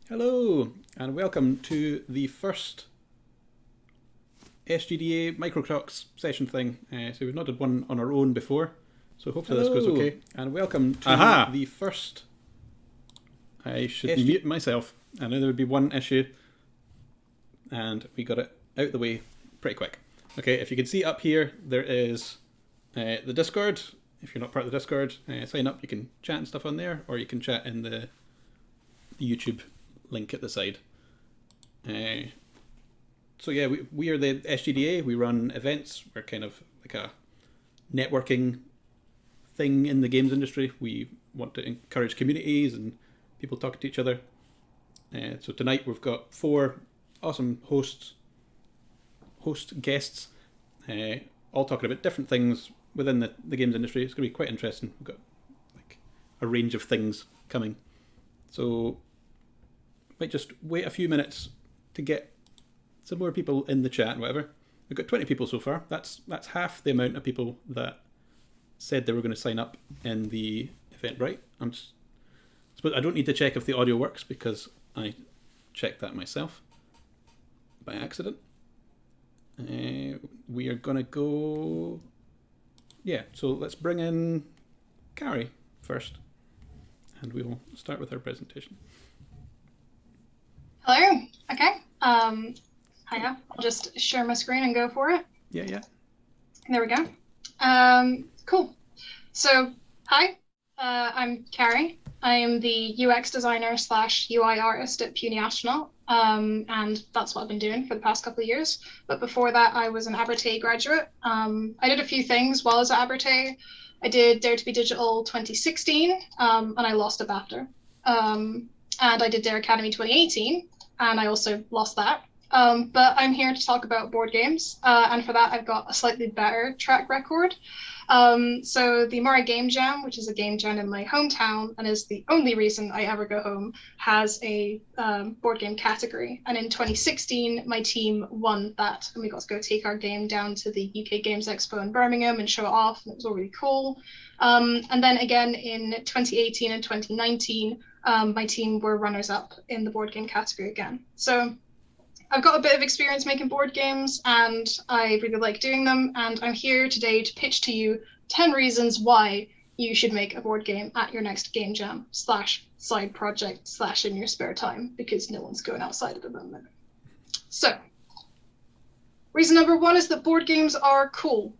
Hello, and welcome to the first SGDA microcrocks session thing. So we've not done one on our own before, so hopefully this goes okay. And welcome to the first. I should mute myself. I know there would be one issue, and we got it out the way pretty quick. Okay, if you can see up here, there is the Discord. If you're not part of the Discord, sign up. You can chat and stuff on there, or you can chat in the YouTube link at the side. So yeah, we are the SGDA. We run events. We're kind of like a networking thing in the games industry. We want to encourage communities and people talking to each other. So tonight we've got 4 awesome host guests, all talking about different things within the games industry. It's going to be quite interesting. We've got like a range of things coming. So might just wait a few minutes to get some more people in the chat and whatever. We've got 20 people so far. That's half the amount of people that said they were going to sign up in the Eventbrite. I don't need to check if the audio works because I checked that myself by accident. We are going to go... Yeah, so let's bring in Cari first. And we will start with her presentation. Hello. Okay. Hiya. I'll just share my screen and go for it. Yeah. There we go. Cool. So, hi. I'm Cari. I am the UX designer / UI artist at Puny Astronaut. And that's what I've been doing for the past couple of years. But before that, I was an Abertay graduate. I did a few things while I was at Abertay. I did Dare to be Digital 2016, and I lost a BAFTA. And I did Dare Academy 2018, and I also lost that. But I'm here to talk about board games, and for that I've got a slightly better track record. So the Murray Game Jam, which is a game jam in my hometown and is the only reason I ever go home, has a board game category. And in 2016, my team won that, and we got to go take our game down to the UK Games Expo in Birmingham and show it off, and it was all really cool. And then again in 2018 and 2019, my team were runners-up in the board game category again. So I've got a bit of experience making board games and I really like doing them, and I'm here today to pitch to you 10 reasons why you should make a board game at your next game jam / side project / in your spare time, because no one's going outside at the moment. So reason number 1 is that board games are cool.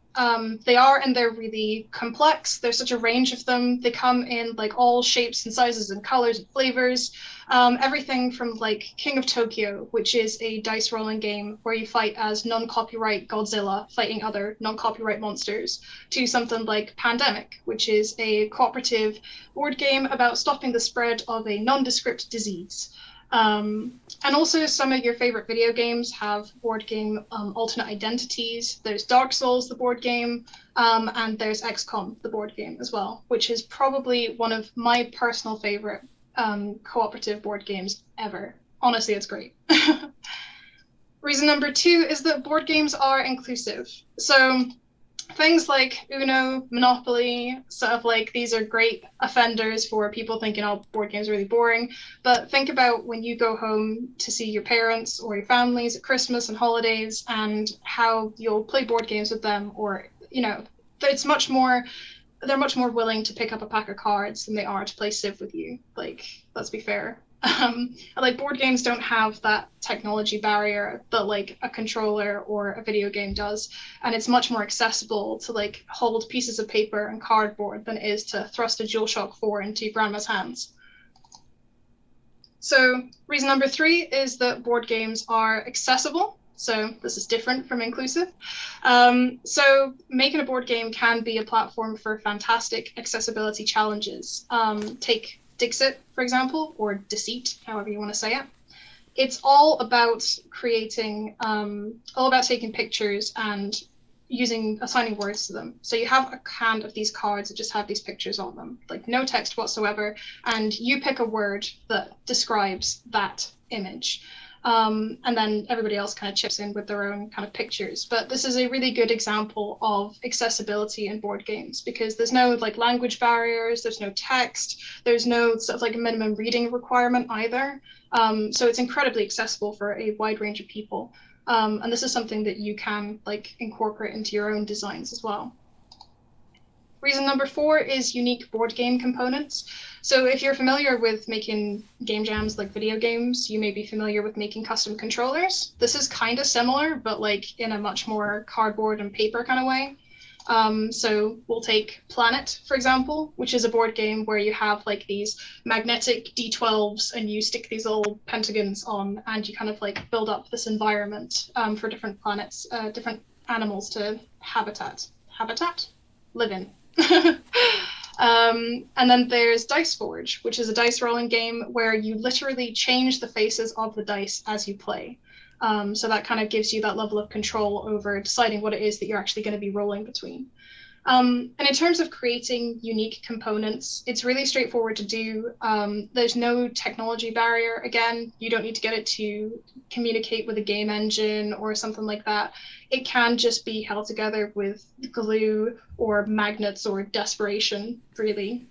They are, and they're really complex. There's such a range of them. They come in like all shapes and sizes and colors and flavors. Everything from like King of Tokyo, which is a dice rolling game where you fight as non-copyright Godzilla fighting other non-copyright monsters, to something like Pandemic, which is a cooperative board game about stopping the spread of a nondescript disease. And also some of your favorite video games have board game alternate identities. There's Dark Souls, the board game, and there's XCOM, the board game as well, which is probably one of my personal favorite cooperative board games ever. Honestly, it's great. Reason number 2 is that board games are inclusive. So things like Uno, Monopoly, sort of like these are great offenders for people thinking, oh, board games are really boring. But think about when you go home to see your parents or your families at Christmas and holidays and how you'll play board games with them, or, you know, they're much more willing to pick up a pack of cards than they are to play Civ with you. Like, let's be fair. Like board games don't have that technology barrier that like a controller or a video game does, and it's much more accessible to like hold pieces of paper and cardboard than it is to thrust a DualShock 4 into grandma's hands. So reason number 3 is that board games are accessible. So this is different from inclusive. So making a board game can be a platform for fantastic accessibility challenges. Take Dixit, for example, or Deceit, however you want to say it. It's all about creating, all about taking pictures and assigning words to them. So you have a hand of these cards that just have these pictures on them, like no text whatsoever, and you pick a word that describes that image. And then everybody else kind of chips in with their own kind of pictures. But this is a really good example of accessibility in board games, because there's no like language barriers, there's no text, there's no sort of like a minimum reading requirement either. So it's incredibly accessible for a wide range of people. And this is something that you can like incorporate into your own designs as well. Reason number 4 is unique board game components. So if you're familiar with making game jams like video games, you may be familiar with making custom controllers. This is kind of similar, but like in a much more cardboard and paper kind of way. So we'll take Planet, for example, which is a board game where you have like these magnetic D12s and you stick these little pentagons on and you kind of like build up this environment for different planets, different animals to live in. And then there's Dice Forge, which is a dice rolling game where you literally change the faces of the dice as you play. So that kind of gives you that level of control over deciding what it is that you're actually going to be rolling between. And in terms of creating unique components, it's really straightforward to do. There's no technology barrier. Again, you don't need to get it to communicate with a game engine or something like that. It can just be held together with glue or magnets or desperation, really.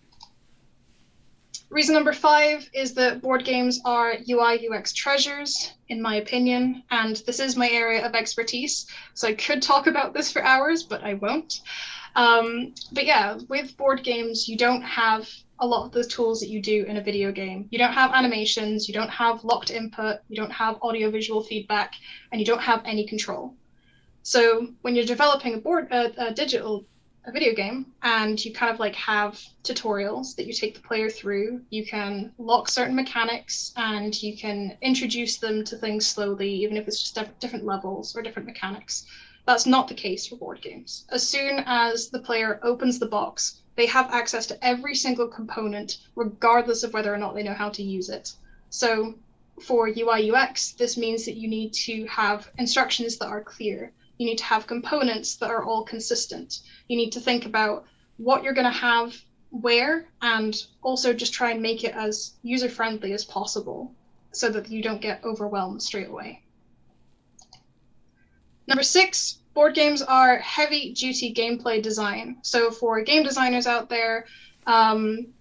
Reason number 5 is that board games are UI UX treasures, in my opinion, and this is my area of expertise, so I could talk about this for hours, but I won't. But yeah, with board games, you don't have a lot of the tools that you do in a video game. You don't have animations, you don't have locked input, you don't have audiovisual feedback, and you don't have any control. So when you're developing a video game, and you kind of like have tutorials that you take the player through, you can lock certain mechanics and you can introduce them to things slowly, even if it's just different levels or different mechanics. That's not the case for board games. As soon as the player opens the box, they have access to every single component, regardless of whether or not they know how to use it. So for UI UX, this means that you need to have instructions that are clear. You need to have components that are all consistent. You need to think about what you're going to have where, and also just try and make it as user-friendly as possible so that you don't get overwhelmed straight away. Number 6, board games are heavy-duty gameplay design. So for game designers out there,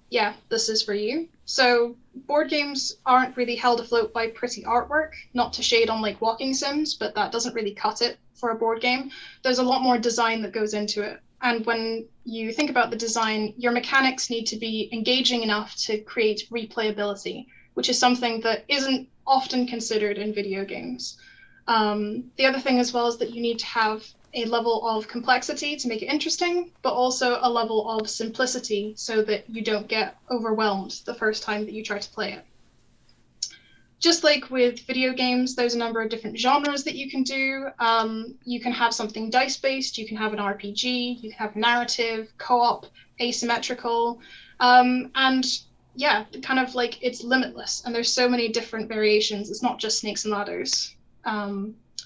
yeah, this is for you. So board games aren't really held afloat by pretty artwork, not to shade on like walking sims, but that doesn't really cut it for a board game. There's a lot more design that goes into it. And when you think about the design, your mechanics need to be engaging enough to create replayability, which is something that isn't often considered in video games. The other thing as well is that you need to have a level of complexity to make it interesting, but also a level of simplicity so that you don't get overwhelmed the first time that you try to play it. Just like with video games, there's a number of different genres that you can do. You can have something dice-based, you can have an RPG, you can have narrative, co-op, asymmetrical, and yeah, kind of like it's limitless, and there's so many different variations. It's not just snakes and ladders.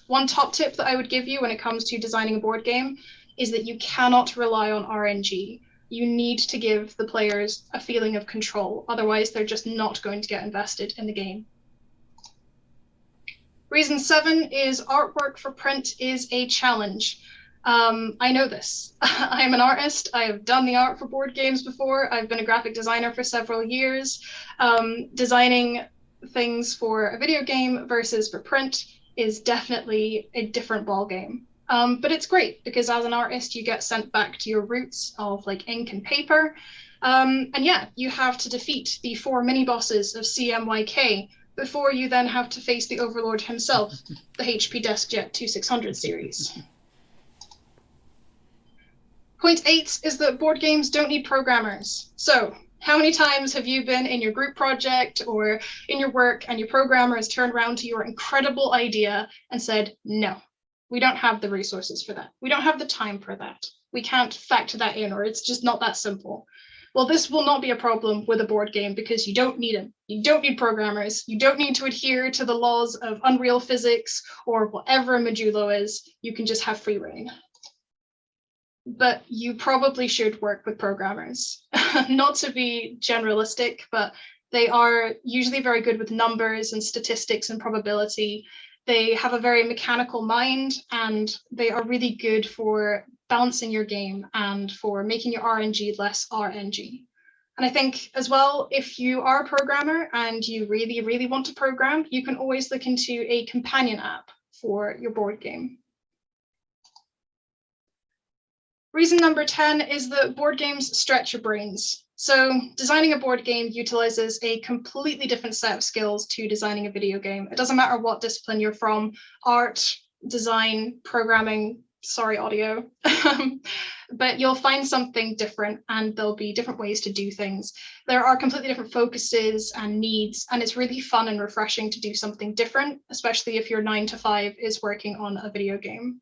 One top tip that I would give you when it comes to designing a board game is that you cannot rely on RNG. You need to give the players a feeling of control, otherwise they're just not going to get invested in the game. Reason 7 is artwork for print is a challenge. I know this. I'm an artist. I have done the art for board games before. I've been a graphic designer for several years. Designing things for a video game versus for print is definitely a different ballgame. But it's great because as an artist, you get sent back to your roots of like ink and paper. And yeah, you have to defeat the 4 mini bosses of CMYK before you then have to face the Overlord himself, the HP DeskJet 2600 series. Point 8 is that board games don't need programmers. So how many times have you been in your group project or in your work and your programmer has turned around to your incredible idea and said, no, we don't have the resources for that. We don't have the time for that. We can't factor that in, or it's just not that simple. Well, this will not be a problem with a board game because you don't need them. You don't need programmers. You don't need to adhere to the laws of Unreal Physics or whatever a modulo is. You can just have free reign. but you probably should work with programmers. Not to be generalistic, but they are usually very good with numbers and statistics and probability. They have a very mechanical mind, and they are really good for balancing your game and for making your RNG less RNG. And I think as well, if you are a programmer and you really, really want to program, you can always look into a companion app for your board game. Reason number 10 is that board games stretch your brains. So designing a board game utilizes a completely different set of skills to designing a video game. It doesn't matter what discipline you're from, art, design, programming, sorry, audio, but you'll find something different, and there'll be different ways to do things. There are completely different focuses and needs, and it's really fun and refreshing to do something different, especially if your 9 to 5 is working on a video game.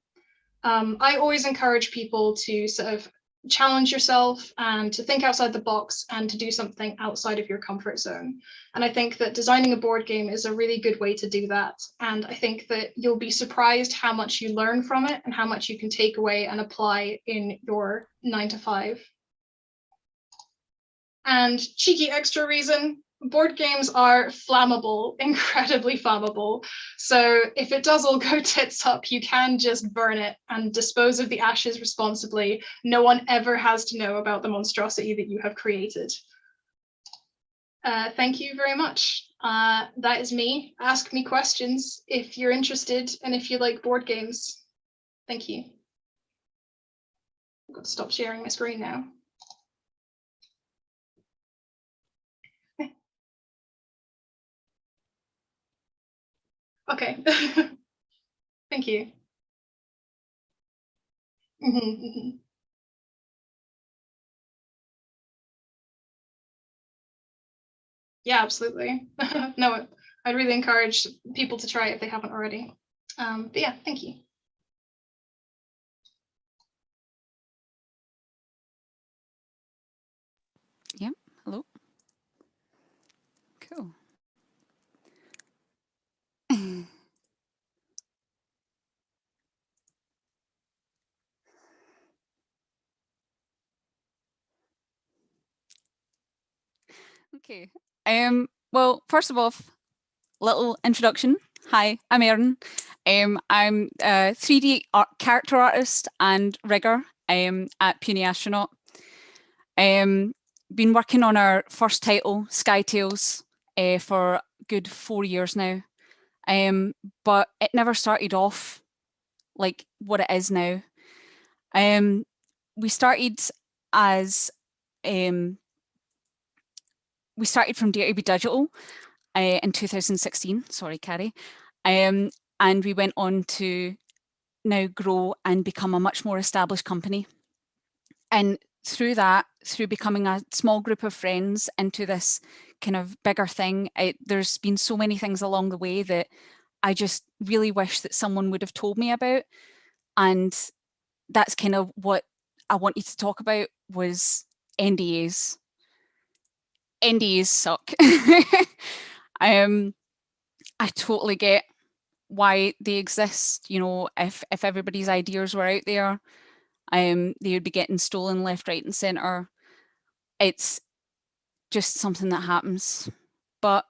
I always encourage people to sort of challenge yourself and to think outside the box and to do something outside of your comfort zone. And I think that designing a board game is a really good way to do that. And I think that you'll be surprised how much you learn from it and how much you can take away and apply in your 9 to 5. And cheeky extra reason, board games are flammable, incredibly flammable. So if it does all go tits up, you can just burn it and dispose of the ashes responsibly. No one ever has to know about the monstrosity that you have created. Thank you very much. That is me. Ask me questions if you're interested and if you like board games. Thank you. I've got to stop sharing my screen now. Okay. Thank you. Yeah, absolutely. No, I'd really encourage people to try it if they haven't already. But yeah, thank you. Yeah, hello. Cool. Okay. Well, first of all, little introduction. Hi, I'm Erin. I'm a 3D character artist and rigger at Puny Astronaut. Been working on our first title, Sky Tales, for a good 4 years now. But it never started off like what it is now. We started as we started from Dare to Be Digital in 2016. Sorry, Cari. And we went on to now grow and become a much more established company. And through that, through becoming a small group of friends into this kind of bigger thing, there's been so many things along the way that I just really wish that someone would have told me about. And that's kind of what I wanted to talk about was NDAs. NDAs suck. I totally get why they exist. You know, if everybody's ideas were out there, they would be getting stolen left, right, and center. It's just something that happens. But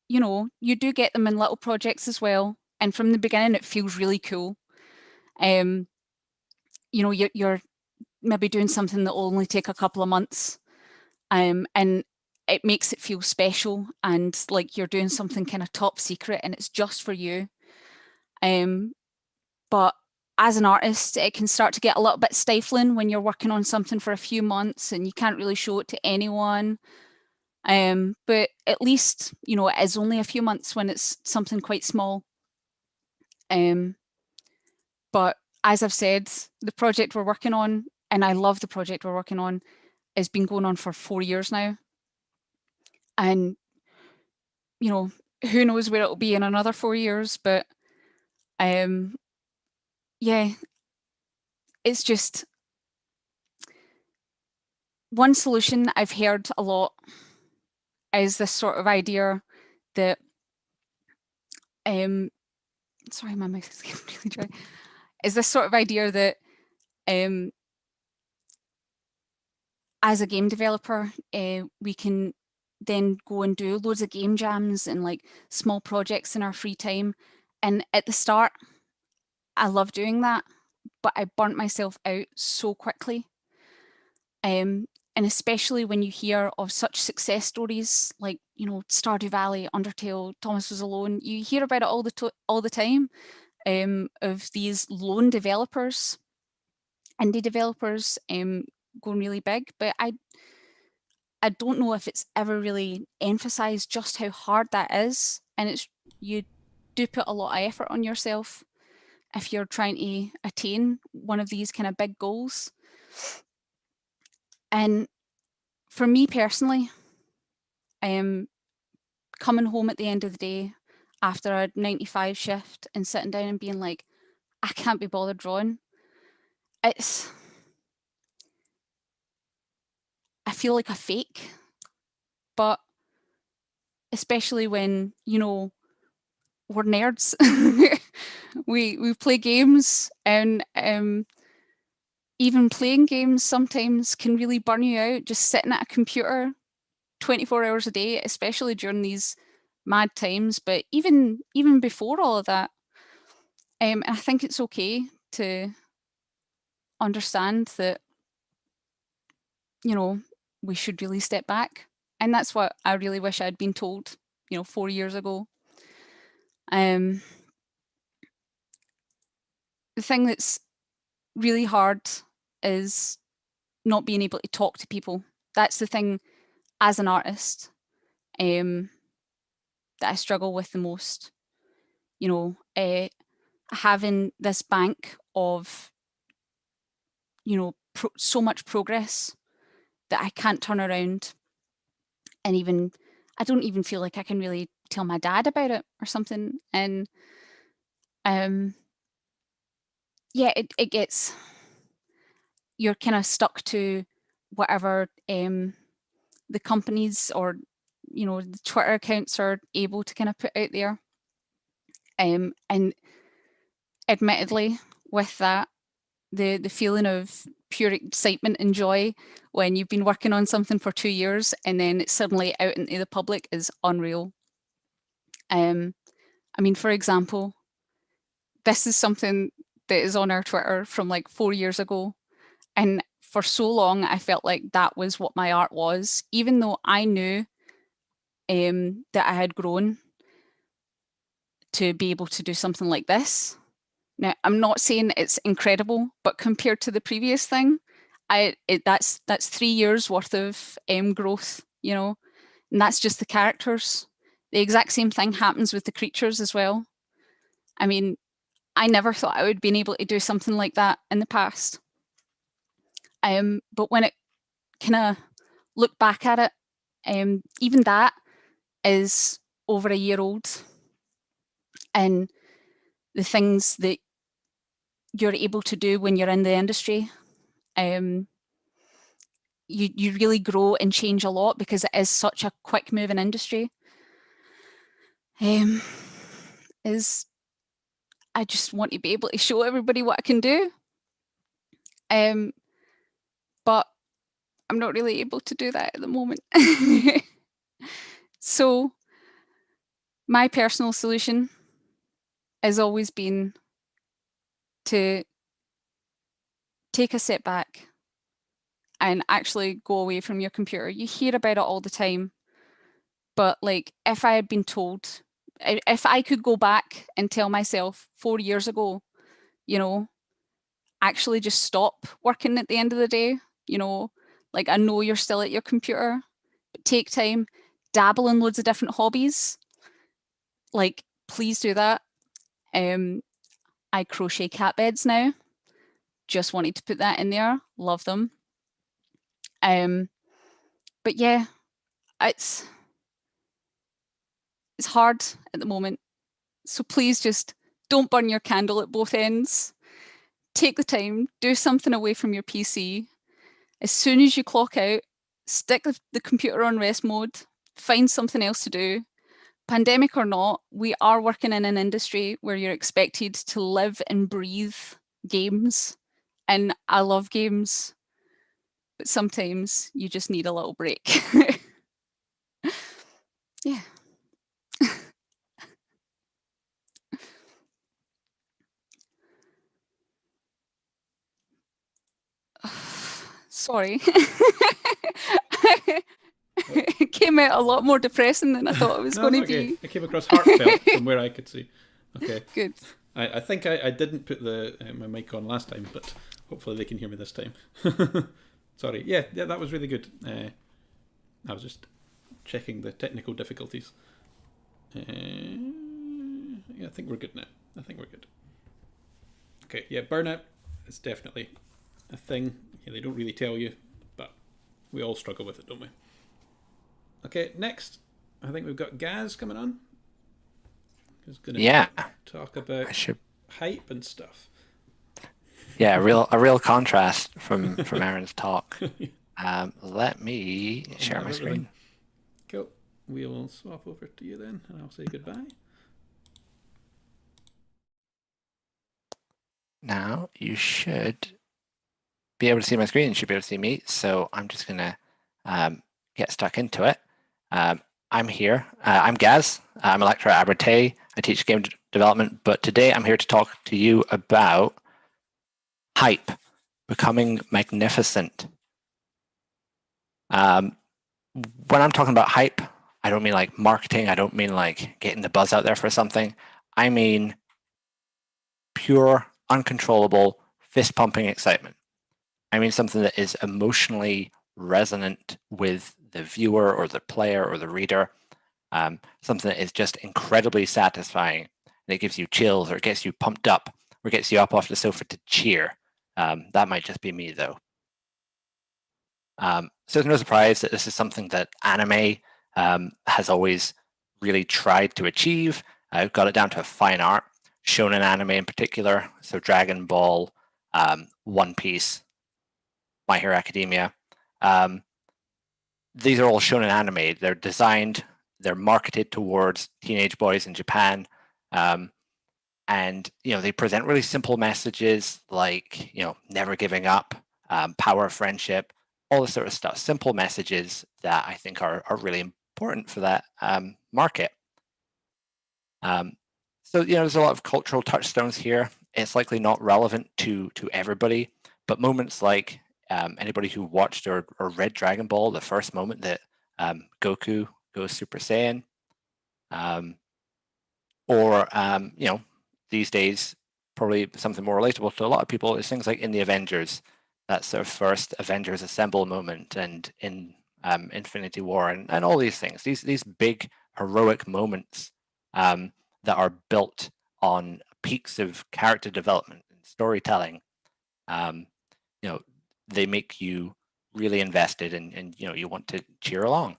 you know, you do get them in little projects as well. And from the beginning, it feels really cool. You know, you're maybe doing something that will only take a couple of months, and it makes it feel special and like you're doing something kind of top secret and it's just for you. But as an artist, it can start to get a little bit stifling when you're working on something for a few months and you can't really show it to anyone. But at least, you know, it is only a few months when it's something quite small. But as I've said, the project we're working on, and I love the project we're working on, has been going on for 4 years now. And, you know, who knows where it'll be in another 4 years, but yeah, it's just one solution I've heard a lot is this sort of idea that, sorry, my mouth is getting really dry, is this sort of idea that as a game developer, we can then go and do loads of game jams and like small projects in our free time. And at the start, I love doing that, but I burnt myself out so quickly. And especially when you hear of such success stories like, you know, Stardew Valley, Undertale, Thomas Was Alone, you hear about it all the time, of these lone developers, indie developers, going really big. But I don't know if it's ever really emphasized just how hard that is. And you do put a lot of effort on yourself if you're trying to attain one of these kind of big goals. And for me personally, coming home at the end of the day after a 9-to-5 shift and sitting down and being like, I can't be bothered drawing. I feel like a fake, but especially when, you know, we're nerds. we play games, and even playing games sometimes can really burn you out, just sitting at a computer 24 hours a day, especially during these mad times. But even before all of that, I think it's okay to understand that, you know, we should really step back. And that's what I really wish I'd been told, you know, 4 years ago. The thing that's really hard is not being able to talk to people. That's the thing as an artist, that I struggle with the most. You know, having this bank of, you know, so much progress that I can't turn around, and even I don't even feel like I can really tell my dad about it or something. And yeah, it gets, you're kind of stuck to whatever the companies or, you know, the Twitter accounts are able to kind of put out there. And admittedly, with that, the feeling of pure excitement and joy when you've been working on something for 2 years and then it's suddenly out into the public is unreal. I mean, for example, this is something that is on our Twitter from like 4 years ago. And for so long, I felt like that was what my art was, even though I knew that I had grown to be able to do something like this. Now, I'm not saying it's incredible, but compared to the previous thing, that's 3 years worth of growth, you know, and that's just the characters. The exact same thing happens with the creatures as well. I mean, I never thought I would been able to do something like that in the past. But when it kind of look back at it, even that is over a year old, and the things that you're able to do when you're in the industry, you really grow and change a lot because it is such a quick moving industry. Is I just want to be able to show everybody what I can do, but I'm not really able to do that at the moment. So my personal solution has always been to take a step back and actually go away from your computer. You hear about it all the time, but like if I had been told, if I could go back and tell myself 4 years ago, you know, actually just stop working at the end of the day, you know, like I know you're still at your computer, but take time, dabble in loads of different hobbies. Like, please do that. I crochet cat beds now. Just wanted to put that in there. Love them. But yeah, it's hard at the moment. So please just don't burn your candle at both ends. Take the time, do something away from your PC. As soon as you clock out, stick the computer on rest mode, find something else to do. Pandemic or not, we are working in an industry where you're expected to live and breathe games. And I love games. but sometimes you just need a little break. Yeah. Sorry. It came out a lot more depressing than I thought it was going to be. It came across heartfelt from where I could see. Okay. Good. I think I didn't put my mic on last time, but hopefully they can hear me this time. Sorry. Yeah, that was really good. I was just checking the technical difficulties. Yeah, I think we're good now. I think we're good. Okay, yeah, burnout is definitely a thing. Yeah, they don't really tell you, but we all struggle with it, don't we? Okay, next, I think we've got Gaz coming on. He's going to talk about hype and stuff. Yeah, a real contrast from Erin's talk. Let me share my screen. Cool. We'll swap over to you then, and I'll say goodbye. Now you should be able to see my screen. You should be able to see me. So I'm just going to get stuck into it. I'm here. I'm Gaz. I'm a lecturer at Abertay. I teach game development, but today I'm here to talk to you about hype, becoming magnificent. When I'm talking about hype, I don't mean like marketing. I don't mean like getting the buzz out there for something. I mean pure, uncontrollable, fist-pumping excitement. I mean something that is emotionally resonant with the viewer or the player or the reader. Something that is just incredibly satisfying. And it gives you chills, or it gets you pumped up, or gets you up off the sofa to cheer. That might just be me, though. So it's no surprise that this is something that anime has always really tried to achieve. I've got it down to a fine art, shonen anime in particular. So Dragon Ball, One Piece, My Hero Academia. These are all shonen anime. They're designed, they're marketed towards teenage boys in Japan. And, they present really simple messages like, never giving up, power of friendship, all this sort of stuff. Simple messages that I think are really important for that market. So, there's a lot of cultural touchstones here. It's likely not relevant to everybody, but moments like anybody who watched or read Dragon Ball, the first moment that Goku goes Super Saiyan, or these days, probably something more relatable to a lot of people is things like in the Avengers, that sort of first Avengers Assemble moment, and in Infinity War, and all these things, these big heroic moments that are built on peaks of character development and storytelling. They make you really invested, and you want to cheer along.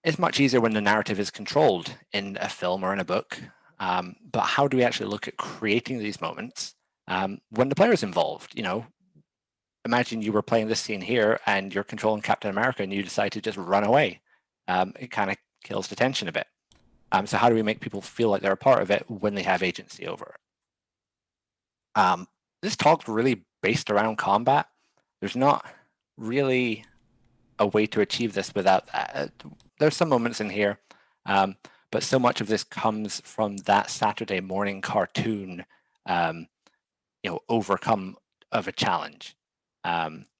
It's much easier when the narrative is controlled in a film or in a book. But how do we actually look at creating these moments when the player's involved? Imagine you were playing this scene here and you're controlling Captain America and you decide to just run away. It kind of kills the tension a bit. So how do we make people feel like they're a part of it when they have agency over it? This talk's really based around combat. There's not really a way to achieve this without that. There's some moments in here, but so much of this comes from that Saturday morning cartoon, overcome of a challenge.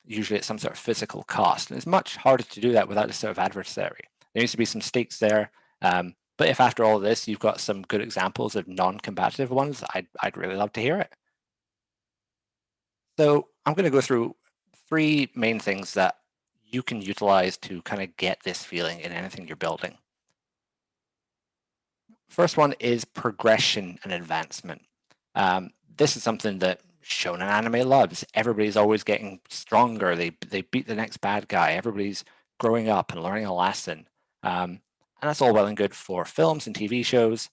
Usually it's some sort of physical cost, and it's much harder to do that without a sort of adversary. There needs to be some stakes there. But if after all this you've got some good examples of non-combative ones, I'd really love to hear it. So I'm going to go through 3 main things that you can utilize to kind of get this feeling in anything you're building. First one is progression and advancement. This is something that shonen anime loves. Everybody's always getting stronger. They beat the next bad guy. Everybody's growing up and learning a lesson. And that's all well and good for films and TV shows.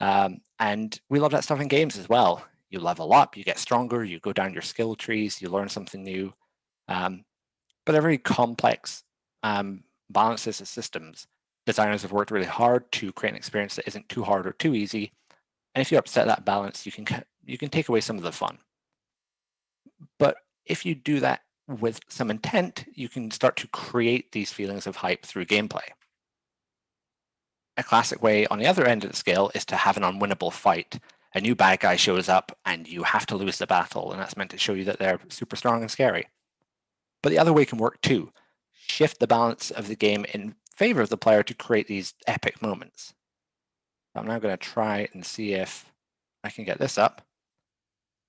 And we love that stuff in games as well. You level up, you get stronger, you go down your skill trees, you learn something new. But they're very complex balances of systems. Designers have worked really hard to create an experience that isn't too hard or too easy. And if you upset that balance, you can take away some of the fun. But if you do that with some intent, you can start to create these feelings of hype through gameplay. A classic way on the other end of the scale is to have an unwinnable fight. A new bad guy shows up and you have to lose the battle, and that's meant to show you that they're super strong and scary. But the other way can work too. Shift the balance of the game in favor of the player to create these epic moments. I'm now going to try and see if I can get this up.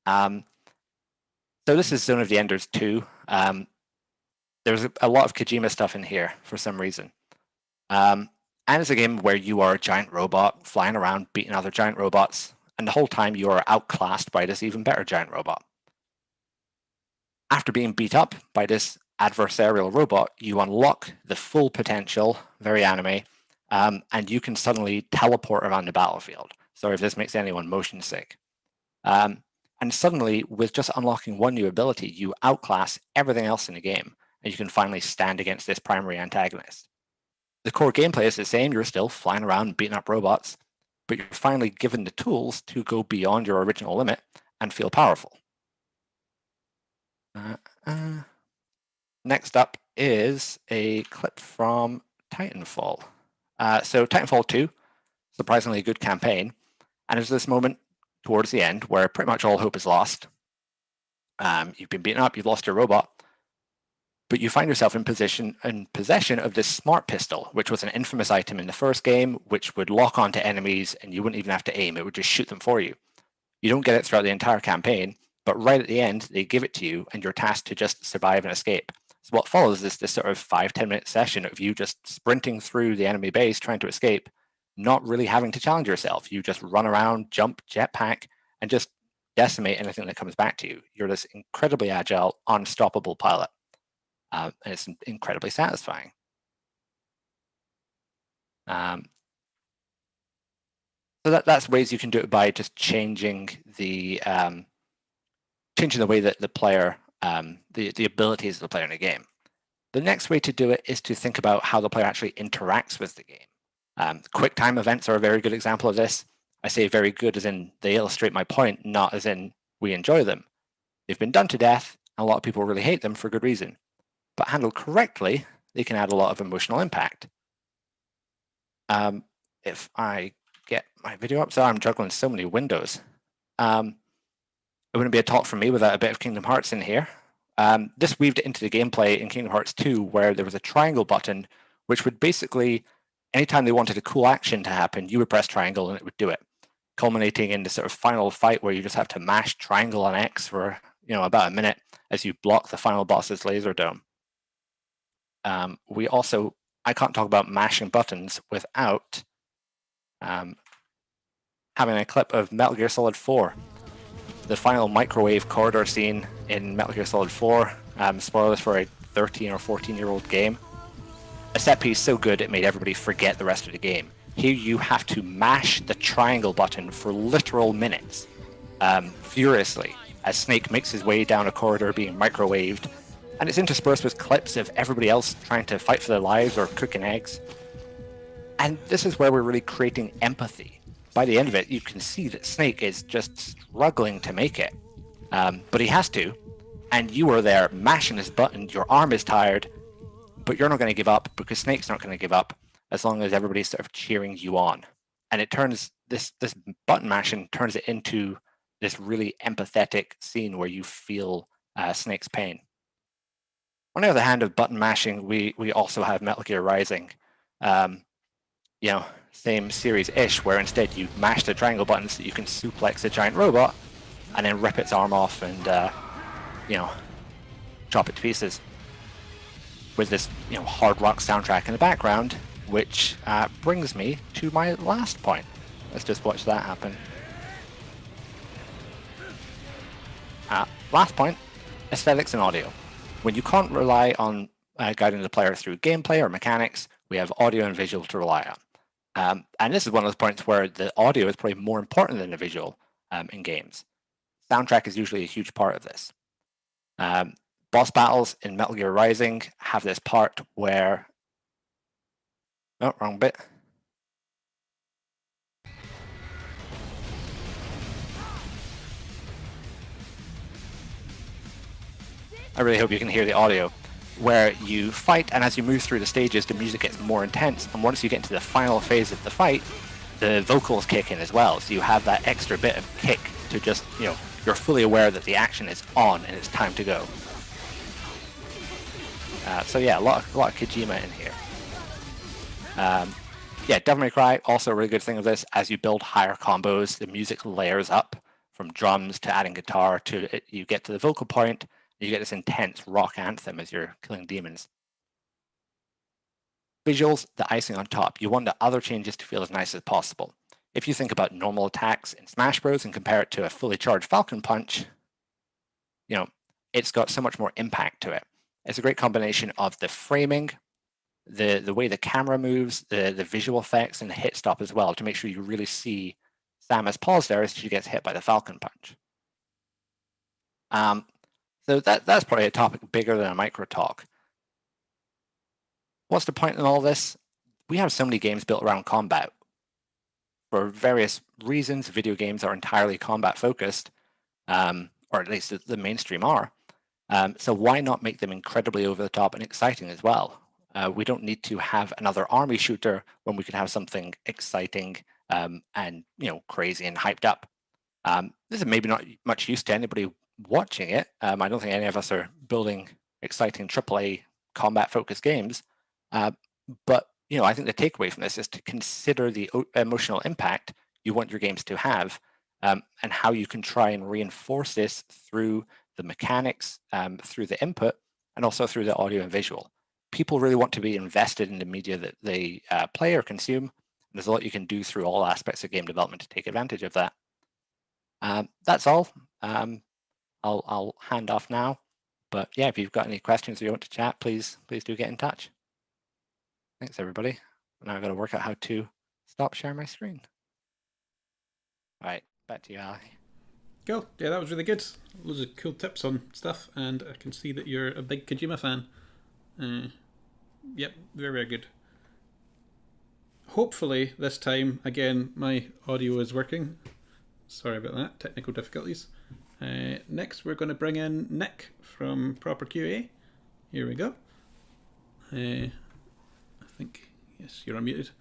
So this is Zone of the Enders 2. There's a lot of Kojima stuff in here for some reason. And it's a game where you are a giant robot flying around beating other giant robots, and the whole time you are outclassed by this even better giant robot. After being beat up by this adversarial robot, you unlock the full potential, very anime, and you can suddenly teleport around the battlefield. Sorry if this makes anyone motion sick. And suddenly, with just unlocking one new ability, you outclass everything else in the game, and you can finally stand against this primary antagonist. The core gameplay is the same. You're still flying around beating up robots, but you're finally given the tools to go beyond your original limit and feel powerful. Next up is a clip from Titanfall. So Titanfall 2, surprisingly good campaign, and there's this moment towards the end where pretty much all hope is lost. You've been beaten up, you've lost your robot, but you find yourself in possession of this smart pistol, which was an infamous item in the first game, which would lock onto enemies and you wouldn't even have to aim, it would just shoot them for you. You don't get it throughout the entire campaign, but right at the end, they give it to you and you're tasked to just survive and escape. So what follows is this sort of 5-10 minute session of you just sprinting through the enemy base trying to escape, not really having to challenge yourself. You just run around, jump, jetpack, and just decimate anything that comes back to you. You're this incredibly agile, unstoppable pilot. And it's incredibly satisfying. So that's ways you can do it by just changing the way that the player, the abilities of the player in a game. The next way to do it is to think about how the player actually interacts with the game. Quick time events are a very good example of this. I say very good as in they illustrate my point, not as in we enjoy them. They've been done to death, and a lot of people really hate them for good reason. But handled correctly, they can add a lot of emotional impact. If I get my video up, so I'm juggling so many windows. It wouldn't be a talk from me without a bit of Kingdom Hearts in here. This weaved it into the gameplay in Kingdom Hearts 2, where there was a triangle button, which would basically, anytime they wanted a cool action to happen, you would press triangle and it would do it, culminating in the sort of final fight where you just have to mash triangle on X for about a minute as you block the final boss's laser dome. We also, I can't talk about mashing buttons without having a clip of Metal Gear Solid 4. The final microwave corridor scene in Metal Gear Solid 4, spoilers for a 13 or 14-year-old game. A set piece so good it made everybody forget the rest of the game. Here you have to mash the triangle button for literal minutes, furiously, as Snake makes his way down a corridor being microwaved, and it's interspersed with clips of everybody else trying to fight for their lives or cooking eggs. And this is where we're really creating empathy. By the end of it, you can see that Snake is just struggling to make it. But he has to, and you are there mashing his button, your arm is tired, but you're not going to give up because Snake's not going to give up as long as everybody's sort of cheering you on. And it turns, this button mashing turns it into this really empathetic scene where you feel Snake's pain. On the other hand of button mashing, we also have Metal Gear Rising. Same series-ish, where instead you mash the triangle button so that you can suplex a giant robot and then rip its arm off and, chop it to pieces. With this, hard rock soundtrack in the background, which brings me to my last point. Let's just watch that happen. Last point, aesthetics and audio. When you can't rely on guiding the player through gameplay or mechanics, we have audio and visual to rely on. And this is one of those points where the audio is probably more important than the visual in games. Soundtrack is usually a huge part of this. Boss battles in Metal Gear Rising have this part where... Oh, wrong bit. I really hope you can hear the audio, where you fight, and as you move through the stages, the music gets more intense, and once you get into the final phase of the fight, the vocals kick in as well, so you have that extra bit of kick to just, you're fully aware that the action is on and it's time to go. So yeah, a lot of Kojima in here. Yeah, Devil May Cry, also a really good thing of this, as you build higher combos, the music layers up from drums to adding guitar to you get to the vocal point, you get this intense rock anthem as you're killing demons. Visuals, the icing on top. You want the other changes to feel as nice as possible. If you think about normal attacks in Smash Bros. And compare it to a fully charged Falcon Punch, it's got so much more impact to it. It's a great combination of the framing, the way the camera moves, the visual effects, and the hit stop as well, to make sure you really see Samus pause there as she gets hit by the Falcon Punch. So that's probably a topic bigger than a micro talk. What's the point in all this? We have so many games built around combat. For various reasons, video games are entirely combat focused, or at least the mainstream are. So why not make them incredibly over the top and exciting as well? We don't need to have another army shooter when we can have something exciting and crazy and hyped up. This is maybe not much use to anybody watching it. I don't think any of us are building exciting AAA combat-focused games. But I think the takeaway from this is to consider the emotional impact you want your games to have, and how you can try and reinforce this through the mechanics, through the input, and also through the audio and visual. People really want to be invested in the media that they play or consume. There's a lot you can do through all aspects of game development to take advantage of that. That's all. I'll hand off now. But yeah, if you've got any questions or you want to chat, please do get in touch. Thanks, everybody. Now I've got to work out how to stop sharing my screen. All right, back to you, Ali. Cool. Yeah, that was really good. Loads of cool tips on stuff, and I can see that you're a big Kojima fan. Yep, very, very good. Hopefully this time, again, my audio is working. Sorry about that, technical difficulties. Next, we're going to bring in Nick from Proper QA. Here we go. I think, yes, you're unmuted.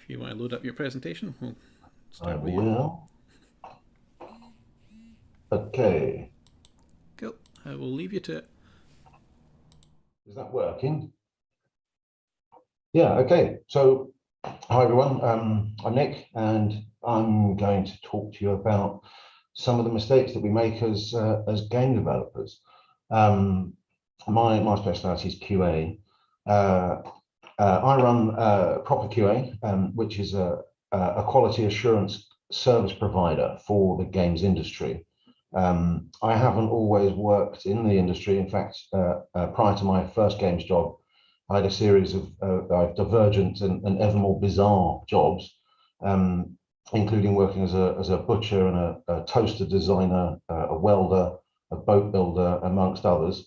If you want to load up your presentation, we'll start with you. Okay. Cool. I will leave you to it. Is that working? Yeah, okay. So, hi everyone. I'm Nick, and I'm going to talk to you about some of the mistakes that we make as game developers. My speciality is QA. I run Proper QA, which is a quality assurance service provider for the games industry. I haven't always worked in the industry. In fact, prior to my first games job, I had a series of divergent and ever more bizarre jobs, including working as a butcher and a toaster designer, a welder, a boat builder, amongst others.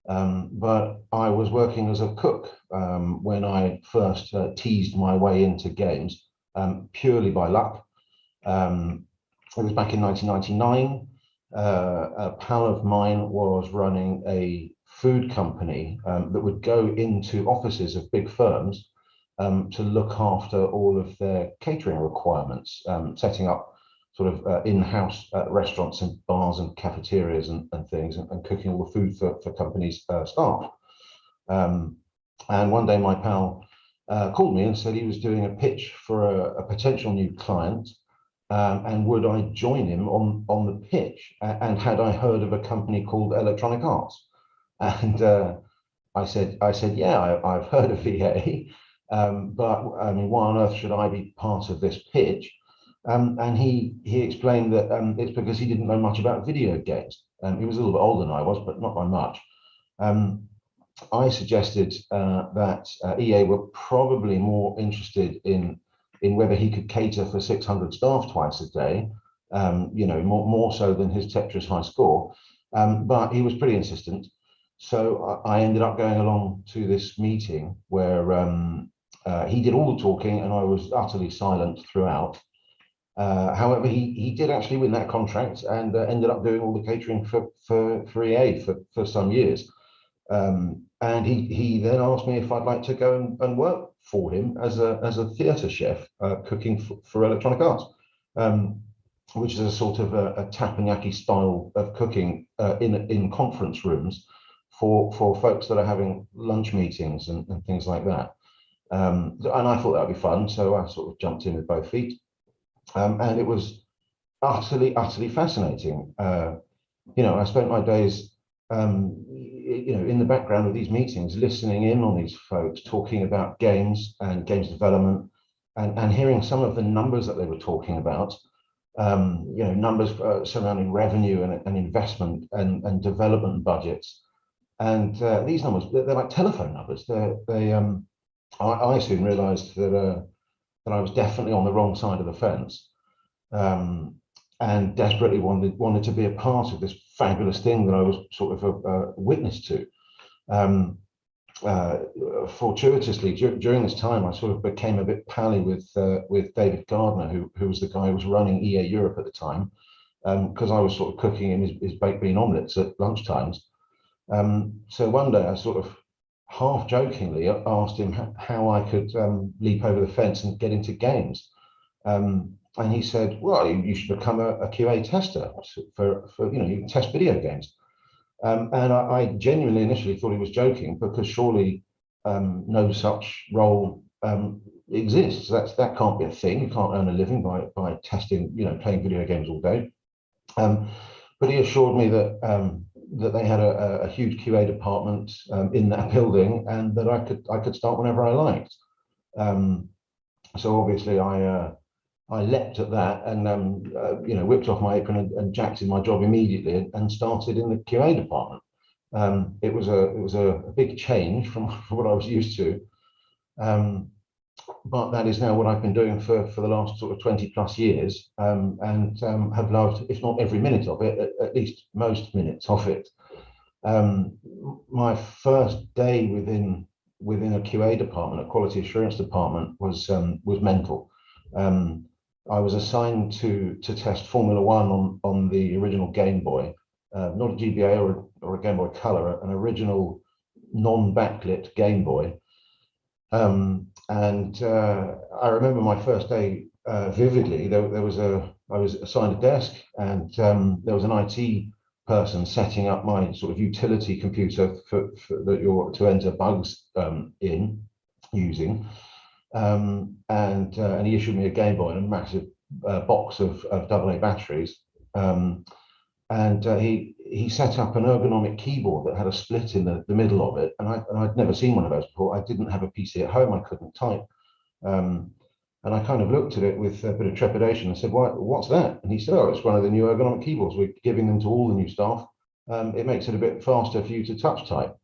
But I was working as a cook when I first teased my way into games, purely by luck. It was back in 1999. A pal of mine was running a food company that would go into offices of big firms to look after all of their catering requirements, setting up sort of in-house restaurants and bars and cafeterias and things, and cooking all the food for companies' staff. And one day my pal called me and said he was doing a pitch for a potential new client, and would I join him on the pitch, and had I heard of a company called Electronic Arts? And I said, yeah, I've heard of VA, but I mean, why on earth should I be part of this pitch? And he explained that it's because he didn't know much about video games. He was a little bit older than I was, but not by much. I suggested that EA were probably more interested in whether he could cater for 600 staff twice a day, more so than his Tetris high score. But he was pretty insistent. So I ended up going along to this meeting where he did all the talking and I was utterly silent throughout. However, he did actually win that contract and ended up doing all the catering for EA for some years. And he then asked me if I'd like to go and work for him as a theatre chef, cooking for Electronic Arts, which is a sort of a teppanyaki style of cooking in conference rooms for folks that are having lunch meetings and things like that. And I thought that would be fun, so I sort of jumped in with both feet. And it was utterly fascinating. I spent my days, in the background of these meetings, listening in on these folks talking about games and games development, and hearing some of the numbers that they were talking about. Numbers surrounding revenue and investment and development budgets. And these numbers, they're like telephone numbers. I soon realized that I was definitely on the wrong side of the fence, and desperately wanted to be a part of this fabulous thing that I was sort of a witness to. Fortuitously, during this time, I sort of became a bit pally with David Gardner, who was the guy who was running EA Europe at the time, because I was sort of cooking him his baked bean omelets at lunchtimes. So one day I sort of half jokingly asked him how I could leap over the fence and get into games. And he said, well, you should become a QA tester for you can test video games. And I genuinely initially thought he was joking, because surely no such role exists. That can't be a thing. You can't earn a living by testing, playing video games all day. But he assured me that they had a huge QA department in that building, and that I could start whenever I liked. So obviously I leapt at that and whipped off my apron and jacked in my job immediately and started in the QA department. It was a big change from what I was used to, but that is now what I've been doing for the last sort of 20 plus years, and have loved, if not every minute of it, at least most minutes of it. My first day within a QA department, a quality assurance department, was mental. I was assigned to test Formula One on the original Game Boy, not a GBA or a Game Boy Color, an original non-backlit Game Boy. And I remember my first day vividly. I was assigned a desk, and there was an IT person setting up my sort of utility computer to enter bugs in using. And he issued me a Game Boy and a massive box of AA batteries. And he set up an ergonomic keyboard that had a split in the middle of it. And I'd never seen one of those before. I didn't have a PC at home. I couldn't type. And I kind of looked at it with a bit of trepidation and said, what's that? And he said, oh, it's one of the new ergonomic keyboards. We're giving them to all the new staff. It makes it a bit faster for you to touch type.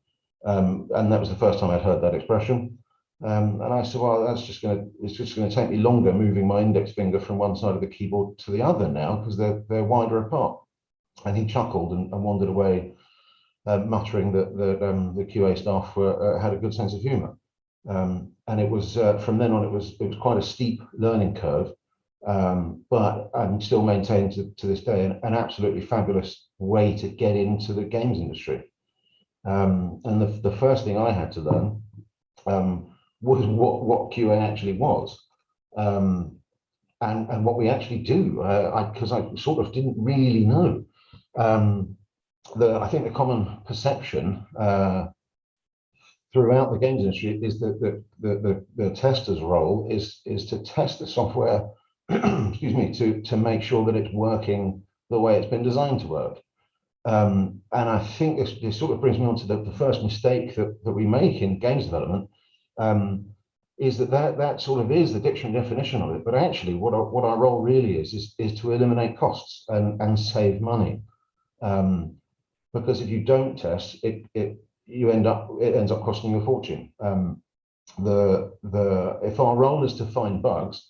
And that was the first time I'd heard that expression. And I said, well, it's just going to take me longer moving my index finger from one side of the keyboard to the other now, because they're wider apart. And he chuckled and wandered away, muttering that the QA staff had a good sense of humour. And it was from then on, it was quite a steep learning curve, but I'm still maintained to this day an absolutely fabulous way to get into the games industry. And the first thing I had to learn was what QA actually was, and what we actually do, because I sort of didn't really know. I think the common perception throughout the games industry is that the tester's role is to test the software, excuse me, to make sure that it's working the way it's been designed to work. And I think this sort of brings me on to the first mistake that we make in games development, is that sort of is the dictionary definition of it. But actually, what our role really is to eliminate costs and save money. Because if you don't test, it ends up costing you a fortune. If our role is to find bugs,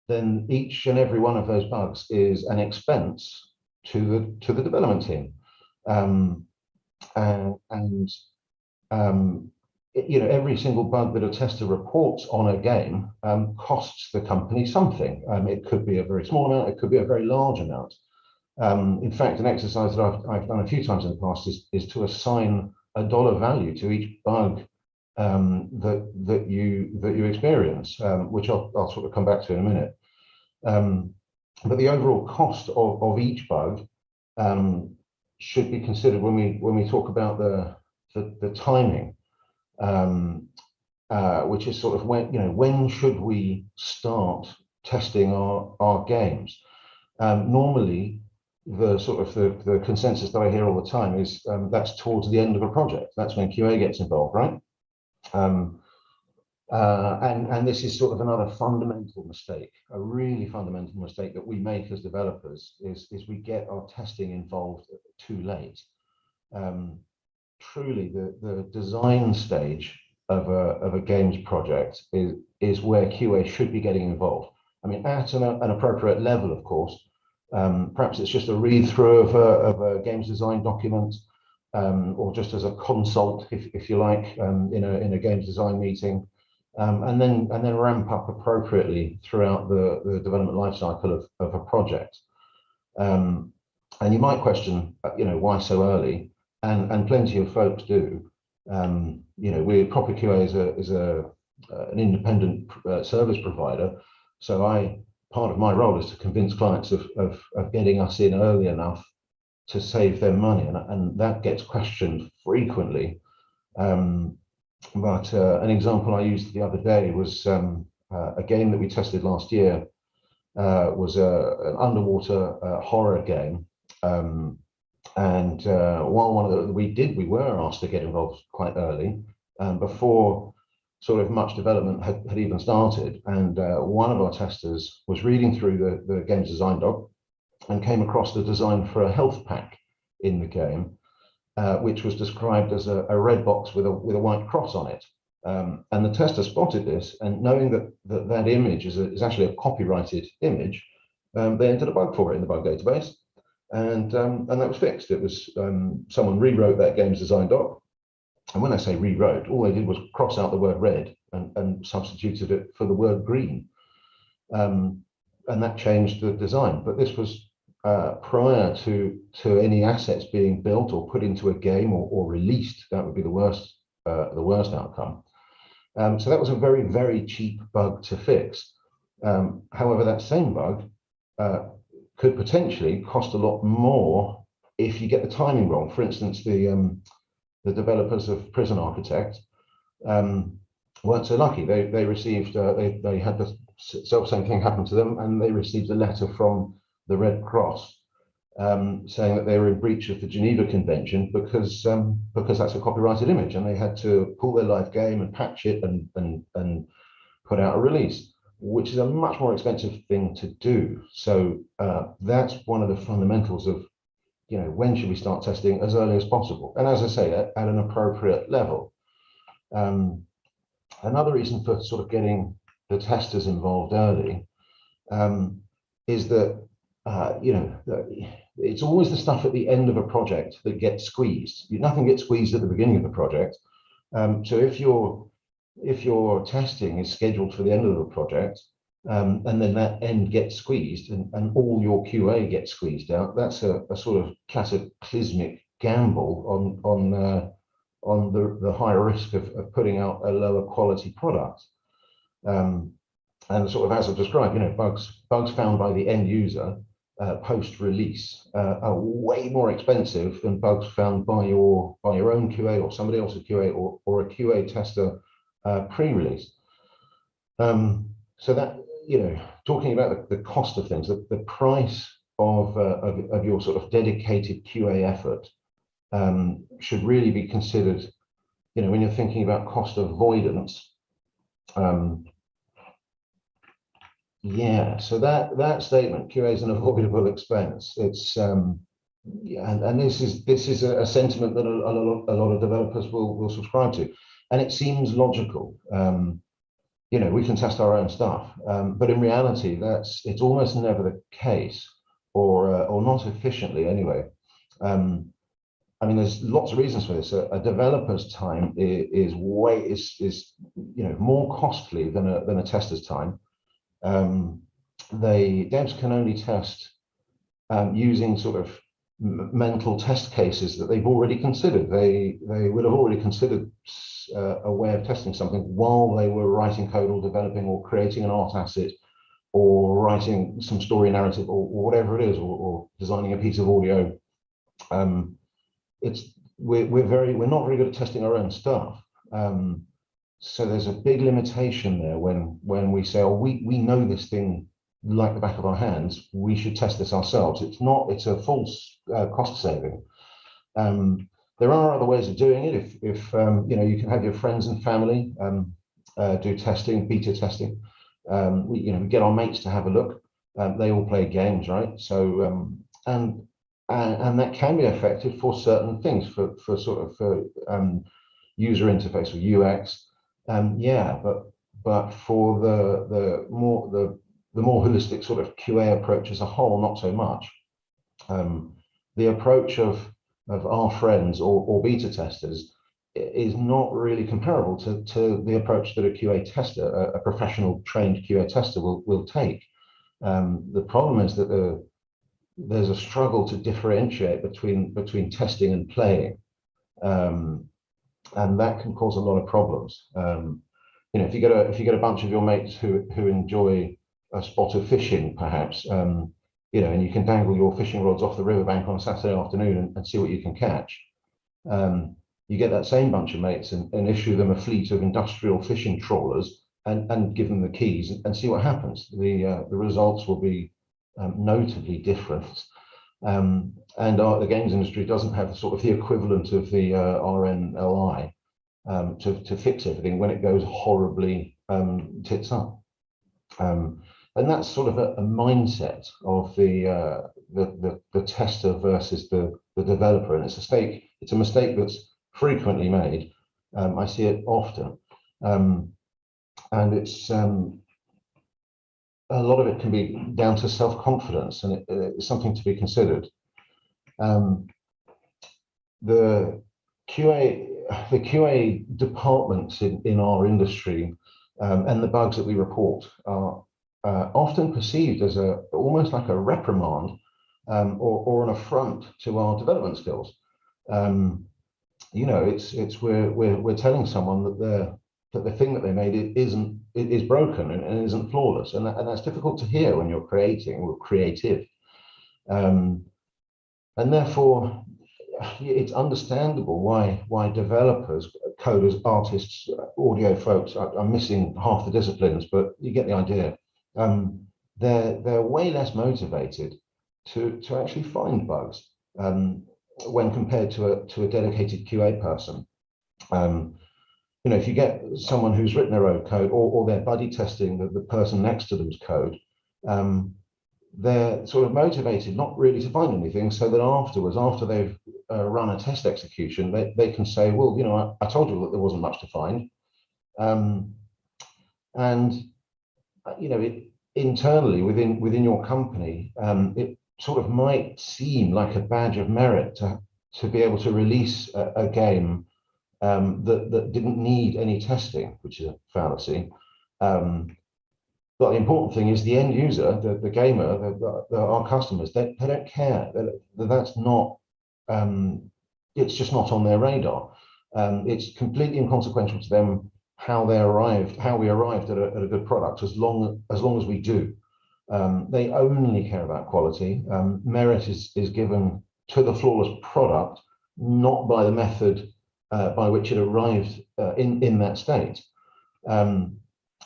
then each and every one of those bugs is an expense to the development team. every single bug that a tester reports on a game costs the company something. It could be a very small amount, it could be a very large amount. In fact, an exercise that I've done a few times in the past is to assign a dollar value to each bug that you experience, which I'll sort of come back to in a minute. But the overall cost of each bug should be considered when we talk about the timing, which is sort of when should we start testing our games? Normally, the consensus that I hear all the time is that's towards the end of a project. That's when QA gets involved, right? And this is sort of another fundamental mistake, a really fundamental mistake that we make as developers is we get our testing involved too late. Truly, the design stage of a games project is where QA should be getting involved. I mean, at an appropriate level, of course. Perhaps it's just a read through of a games design document, or just as a consult, if you like, in a games design meeting, and then ramp up appropriately throughout the development lifecycle of a project. And you might question, why so early? And plenty of folks do. Proper QA is an independent service provider, so part of my role is to convince clients of getting us in early enough to save them money, and that gets questioned frequently. But an example I used the other day was a game that we tested last year. Was an underwater horror game, and while we were asked to get involved quite early, before sort of much development had even started, and one of our testers was reading through the game's design doc and came across the design for a health pack in the game, which was described as a red box with a white cross on it. And the tester spotted this, and knowing that image is actually a copyrighted image, they entered a bug for it in the bug database, and that was fixed. It was someone rewrote that game's design doc. And when I say rewrote, all they did was cross out the word red and substituted it for the word green. And that changed the design. But this was prior to any assets being built or put into a game or released. That would be the worst outcome. So that was a very, very cheap bug to fix. However, that same bug could potentially cost a lot more if you get the timing wrong. For instance, the developers of Prison Architect weren't so lucky. They received, they had the self-same thing happen to them, and they received a letter from the Red Cross saying that they were in breach of the Geneva Convention because that's a copyrighted image, and they had to pull their live game and patch it and put out a release, which is a much more expensive thing to do. So that's one of the fundamentals of, when should we start testing? As early as possible, and as I say, at an appropriate level. Another reason for sort of getting the testers involved early is that it's always the stuff at the end of a project that gets squeezed. Nothing gets squeezed at the beginning of the project. So if your testing is scheduled for the end of the project, and then that end gets squeezed and all your QA gets squeezed out, that's a sort of cataclysmic gamble on the higher risk of putting out a lower quality product. And sort of as I've described, bugs found by the end user post-release are way more expensive than bugs found by your own QA or somebody else's QA or a QA tester pre-release. So that, talking about the cost of things, the price of your sort of dedicated QA effort should really be considered, when you're thinking about cost avoidance. So that statement, QA is an avoidable expense. It's and this is a sentiment that a lot of developers will subscribe to, and it seems logical. We can test our own stuff, but in reality, it's almost never the case, or not efficiently anyway. I mean, there's lots of reasons for this. A developer's time is more costly than a tester's time. Devs can only test using sort of mental test cases that they've already considered. They would have already considered a way of testing something while they were writing code or developing or creating an art asset or writing some story narrative or whatever it is, or designing a piece of audio. We're not very good at testing our own stuff. So there's a big limitation there when we say, oh, we know this thing like the back of our hands, we should test this ourselves. It's a false cost saving. There are other ways of doing it. If you can have your friends and family do testing, beta testing. We get our mates to have a look. They all play games, right? So and that can be effective for certain things, for user interface or UX. But for the more holistic sort of QA approach as a whole, not so much. The approach of our friends or beta testers is not really comparable to the approach that a QA tester, a professional trained QA tester will take. The problem is that there's a struggle to differentiate between testing and playing, and that can cause a lot of problems. If you get a bunch of your mates who enjoy a spot of fishing, perhaps, and you can dangle your fishing rods off the riverbank on a Saturday afternoon and see what you can catch. You get that same bunch of mates and issue them a fleet of industrial fishing trawlers and give them the keys and see what happens. The results will be notably different. And the games industry doesn't have sort of the equivalent of the RNLI to fix everything when it goes horribly tits up. And that's sort of a mindset of the tester versus the developer, and it's a mistake that's frequently made. I see it often, and it's a lot of it can be down to self-confidence, and it's something to be considered. The QA departments in our industry and the bugs that we report are often perceived as almost like a reprimand or an affront to our development skills. We're telling someone that the thing that they made is broken and isn't flawless, and that's difficult to hear when you're creating or creative, and therefore it's understandable why developers, coders, artists, audio folks are missing half the disciplines, but you get the idea. They're way less motivated to actually find bugs when compared to a dedicated QA person. If you get someone who's written their own code or they're buddy testing the person next to them's code, they're sort of motivated not really to find anything, so that afterwards, after they've run a test execution, they can say, well, I told you that there wasn't much to find. Internally within your company, it sort of might seem like a badge of merit to be able to release a game that didn't need any testing, which is a fallacy. But the important thing is the end user, the gamer, our customers, they don't care. That's not, it's just not on their radar. It's completely inconsequential to them how we arrived at a good product, as long as we do. They only care about quality. Merit is given to the flawless product, not by the method by which it arrived in that state.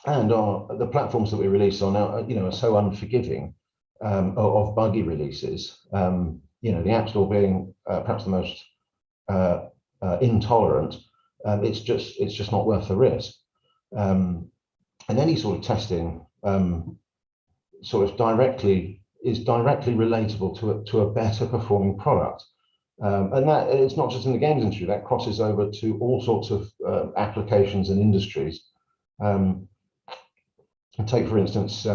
And the platforms that we release on now, are so unforgiving of buggy releases. The App Store being perhaps the most intolerant. It's just not worth the risk. And any sort of testing sort of is directly relatable to a better performing product. And that it's not just in the games industry, that crosses over to all sorts of applications and industries. Take, for instance,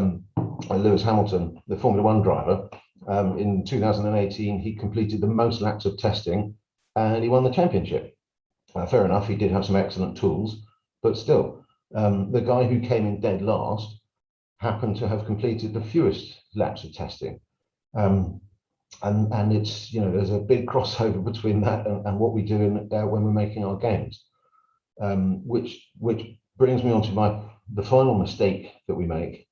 Lewis Hamilton, the Formula One driver. In 2018, he completed the most laps of testing and he won the championship. Fair enough, he did have some excellent tools, but still, the guy who came in dead last happened to have completed the fewest laps of testing. And it's, there's a big crossover between that and what we do when we're making our games, which brings me on to the final mistake that we make,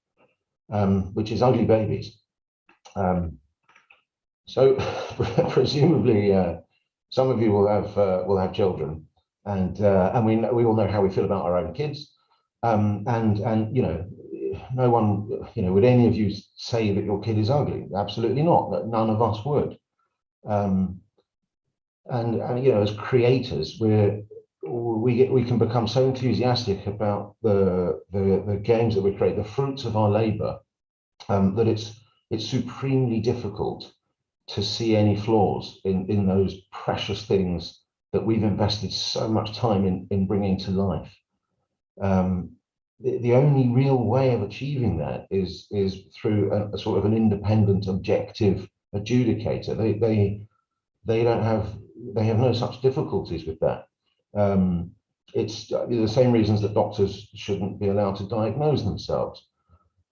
which is ugly babies. So presumably some of you will have children, and we all know how we feel about our own kids, and no one, would any of you say that your kid is ugly? Absolutely not. That none of us would. And as creators, we can become so enthusiastic about the games that we create, the fruits of our labor, that it's supremely difficult to see any flaws in those precious things that we've invested so much time in bringing to life. The only real way of achieving that is through a sort of an independent, objective adjudicator. They have no such difficulties with that. It's the same reasons that doctors shouldn't be allowed to diagnose themselves.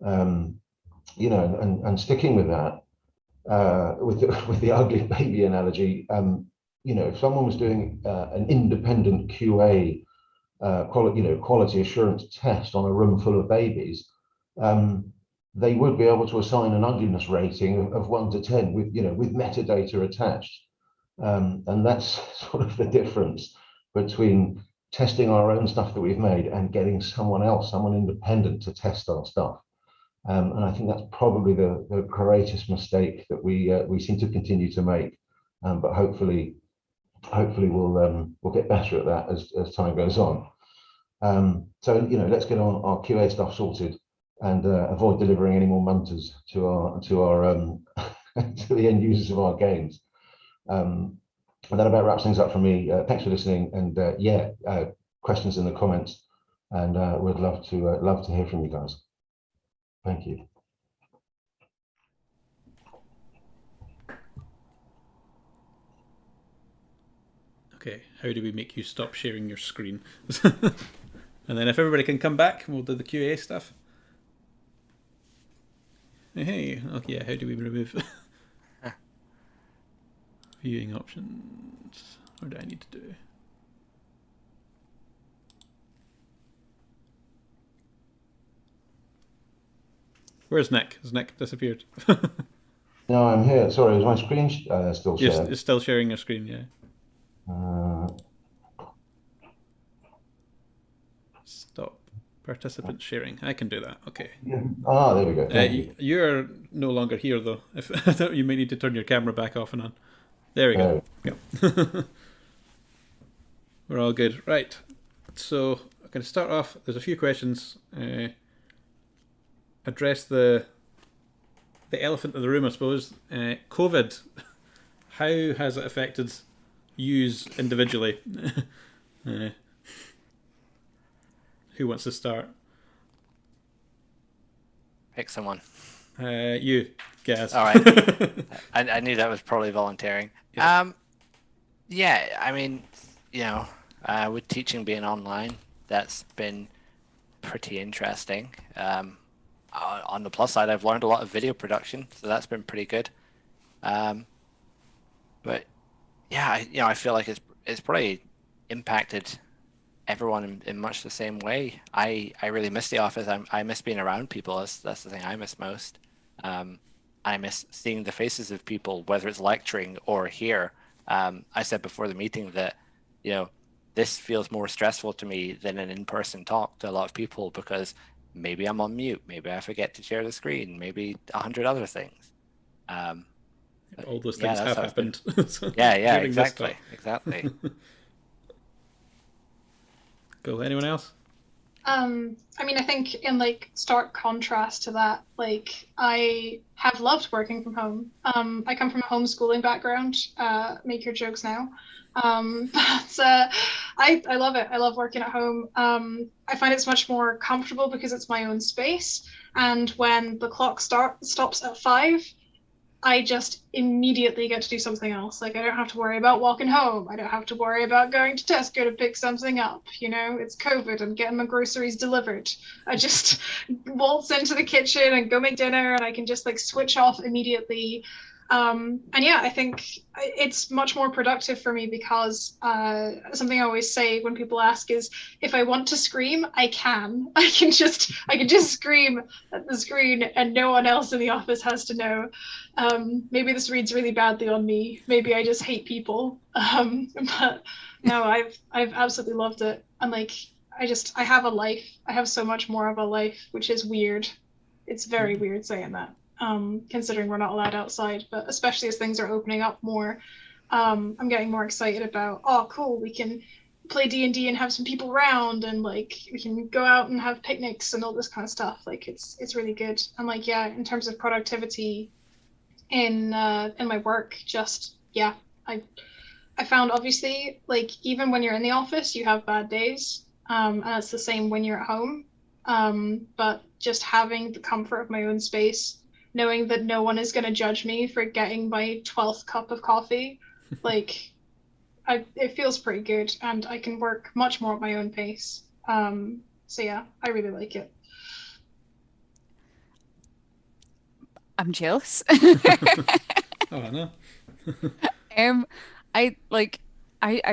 And sticking with that, with the ugly baby analogy, if someone was doing an independent QA quality assurance test on a room full of babies, they would be able to assign an ugliness rating of 1 to 10 with metadata attached. And that's sort of the difference between testing our own stuff that we've made and getting someone independent to test our stuff. And I think that's probably the greatest mistake that we seem to continue to make. But hopefully we'll get better at that as time goes on. So let's get our QA stuff sorted and avoid delivering any more munters to our to the end users of our games. And that about wraps things up for me. Thanks for listening, and questions in the comments, and we'd love to hear from you guys. Thank you. Okay, how do we make you stop sharing your screen? And then if everybody can come back, we'll do the QA stuff. Hey, okay, how do we remove viewing options? What do I need to do? Where's Nick? Has Nick disappeared? No, I'm here. Sorry, is my screen still shared? It's still sharing your screen, yeah. Stop participant sharing. I can do that. Okay. Yeah. Ah, there we go. You're no longer here though. If I thought you may need to turn your camera back off and on. There we go. Yep. We're all good. Right. So I'm going to start off. There's a few questions. Address the elephant in the room, I suppose. COVID. How has it affected yous individually? Who wants to start? Pick someone. You, Gaz. All right. I knew that was probably volunteering. Yeah. I mean, with teaching being online, that's been pretty interesting. On the plus side, I've learned a lot of video production, so that's been pretty good. But yeah, I feel like it's probably impacted everyone in much the same way. I really miss the office. I miss being around people. That's the thing I miss most. I miss seeing the faces of people, whether it's lecturing or here. I said before the meeting that this feels more stressful to me than an in-person talk to a lot of people, because maybe I'm on mute, maybe I forget to share the screen, maybe 100 other things. All those things have happened. Yeah, exactly. Cool. Anyone else? I mean, I think in stark contrast to that, I have loved working from home. I come from a homeschooling background. Make your jokes now. But I love it. I love working at home. I find it's much more comfortable because it's my own space. And when the clock stops at 5, I just immediately get to do something else. Like, I don't have to worry about walking home. I don't have to worry about going to Tesco to pick something up. You know, it's COVID. I'm getting my groceries delivered. I just waltz into the kitchen and go make dinner, and I can just like switch off immediately. And yeah, I think it's much more productive for me because something I always say when people ask is, if I want to scream, I can. I can just scream at the screen, and no one else in the office has to know. Maybe this reads really badly on me. Maybe I just hate people. But no, I've absolutely loved it. And like, I have a life. I have so much more of a life, which is weird. It's very weird saying that. Considering we're not allowed outside, but especially as things are opening up more, I'm getting more excited about, oh cool, we can play D&D and have some people around, and like we can go out and have picnics and all this kind of stuff. Like it's really good. And like, yeah, in terms of productivity in my work, just yeah, I found, obviously, like even when you're in the office you have bad days, and it's the same when you're at home, but just having the comfort of my own space, knowing that no one is going to judge me for getting my 12th cup of coffee, like it feels pretty good, and I can work much more at my own pace. So yeah, I really like it. I'm jealous. Oh no. I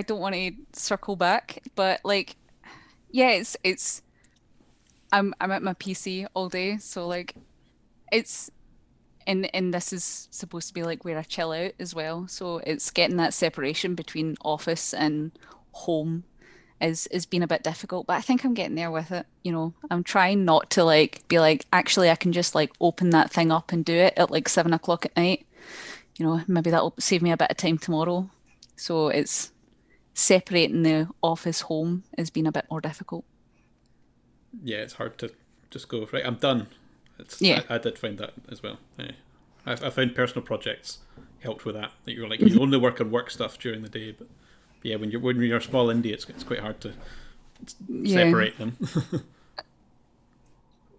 don't want to circle back, but like, yeah, it's I'm at my PC all day, so like it's and this is supposed to be like where I chill out as well. So it's getting that separation between office and home is been a bit difficult, but I think I'm getting there with it. You know, I'm trying not to like be like, actually I can just like open that thing up and do it at like 7 o'clock at night. You know, maybe that'll save me a bit of time tomorrow. So it's separating the office home has been a bit more difficult. Yeah, it's hard to just go, right, I'm done. Yeah. I did find that as well. I found personal projects helped with that. That you're like, you only work on work stuff during the day, but yeah, when you're a small indie, it's quite hard to separate them.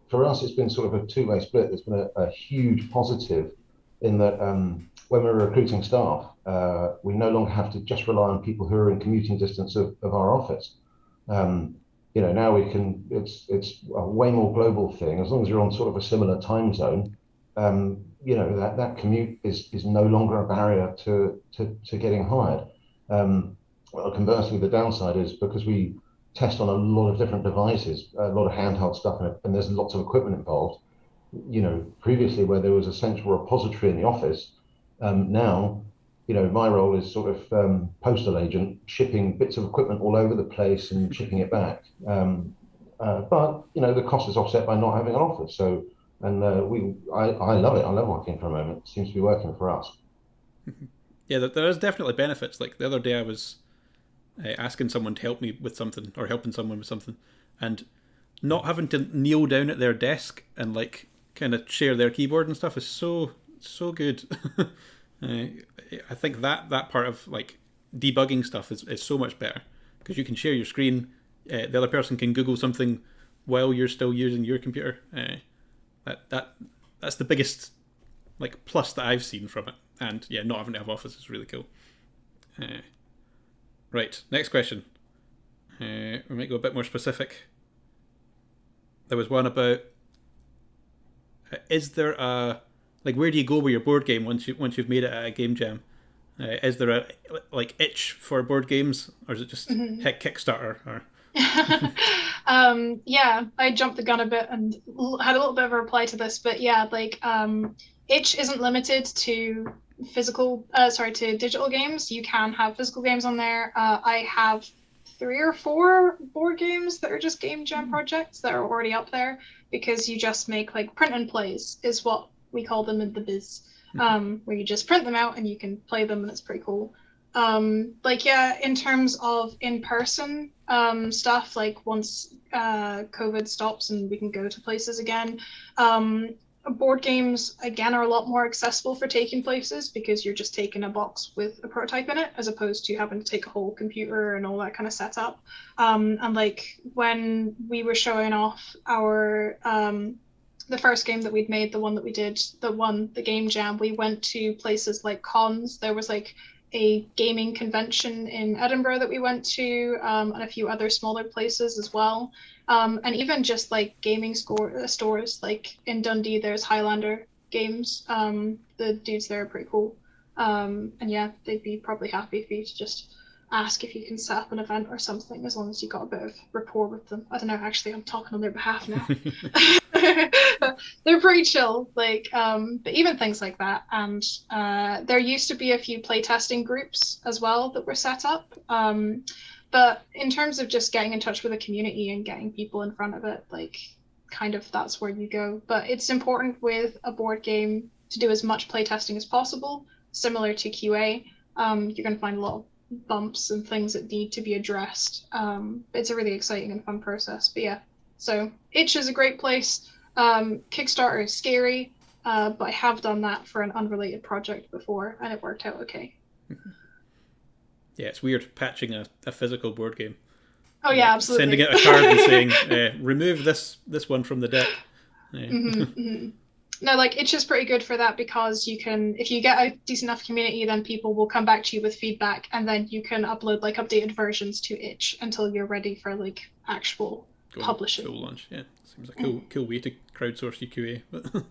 For us, it's been sort of a two-way split. There's been a huge positive in that when we're recruiting staff, we no longer have to just rely on people who are in commuting distance of our office. You know, now we can, it's a way more global thing. As long as you're on sort of a similar time zone, you know, that commute is no longer a barrier to getting hired. Well, conversely, the downside is because we test on a lot of different devices, a lot of handheld stuff, and there's lots of equipment involved. You know, previously where there was a central repository in the office, now, you know, my role is sort of postal agent, shipping bits of equipment all over the place and shipping it back. But you know, the cost is offset by not having an office. So, and I love it. I love working for a moment. It seems to be working for us. Yeah, there is definitely benefits. Like the other day, I was asking someone to help me with something, or helping someone with something, and not having to kneel down at their desk and like kind of share their keyboard and stuff is so good. I think that part of like debugging stuff is so much better because you can share your screen. The other person can Google something while you're still using your computer. That's the biggest like plus that I've seen from it. And yeah, not having to have Office is really cool. Right, next question. We might go a bit more specific. There was one about is there a like where do you go with your board game once you've made it at a game jam? Is there a like itch for board games, or is it just hit Kickstarter? Or yeah, I jumped the gun a bit and had a little bit of a reply to this, but yeah, like itch isn't limited to to digital games. You can have physical games on there. I have 3 or 4 board games that are just game jam projects that are already up there, because you just make like print and plays is what we call them in the biz, where you just print them out and you can play them, and it's pretty cool. Like yeah, in terms of in-person stuff, like once COVID stops and we can go to places again, board games again are a lot more accessible for taking places, because you're just taking a box with a prototype in it, as opposed to having to take a whole computer and all that kind of setup. And like when we were showing off our the first game that we'd made, the one that we did, the game jam, we went to places like cons. There was like a gaming convention in Edinburgh that we went to, and a few other smaller places as well. And even just like gaming stores, like in Dundee, there's Highlander Games. The dudes there are pretty cool. And yeah, they'd be probably happy for you to just ask if you can set up an event or something, as long as you got a bit of rapport with them. I don't know, actually, I'm talking on their behalf now. They're pretty chill, like, but even things like that. And there used to be a few playtesting groups as well that were set up. But in terms of just getting in touch with the community and getting people in front of it, like, kind of that's where you go. But it's important with a board game to do as much playtesting as possible, similar to QA. You're going to find a lot of bumps and things that need to be addressed. It's a really exciting and fun process. But yeah, so Itch is a great place. Kickstarter is scary, but I have done that for an unrelated project before, and it worked out okay. Yeah, it's weird patching a physical board game. Oh yeah, absolutely. Sending it a card and saying, remove this one from the deck. Yeah. No, like Itch is pretty good for that, because you can, if you get a decent enough community, then people will come back to you with feedback, and then you can upload like updated versions to Itch until you're ready for like actual publishing. Full launch, yeah. Seems like a cool way to crowdsource your QA. But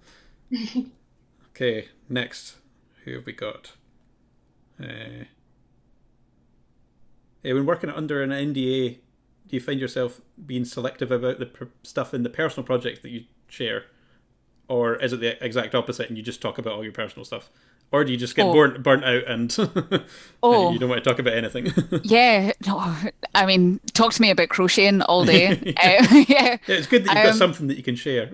okay, next, who have we got? When working under an NDA, do you find yourself being selective about the stuff in the personal projects that you share? Or is it the exact opposite and you just talk about all your personal stuff? Or do you just get burnt out and you don't want to talk about anything? Yeah, no, I mean, talk to me about crocheting all day. Yeah, it's good that you've got something that you can share.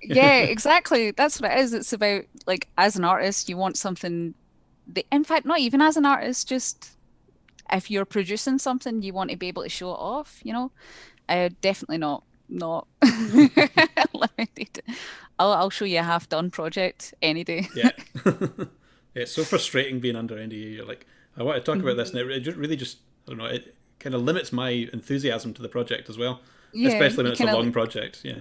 Yeah, exactly. That's what it is. It's about, like, as an artist, you want something that, in fact, not even as an artist, just if you're producing something, you want to be able to show it off, you know? Definitely not limited. I'll show you a half-done project any day. Yeah. Yeah, it's so frustrating being under NDA. You're like, I want to talk about this, and it really just, I don't know, it kind of limits my enthusiasm to the project as well. Yeah, especially when it's a long project. Yeah.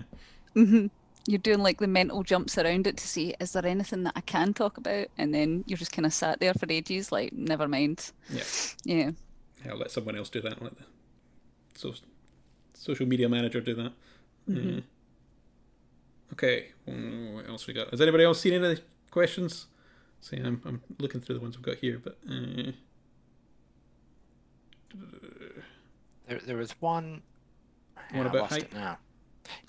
You're doing like the mental jumps around it to see, is there anything that I can talk about? And then you're just kind of sat there for ages, like, never mind. Yeah. I'll let someone else do that. Let the social media manager do that. Okay, what else we got? Has anybody else seen any questions? See, I'm looking through the ones we've got here, but there was one. One about hype. Now.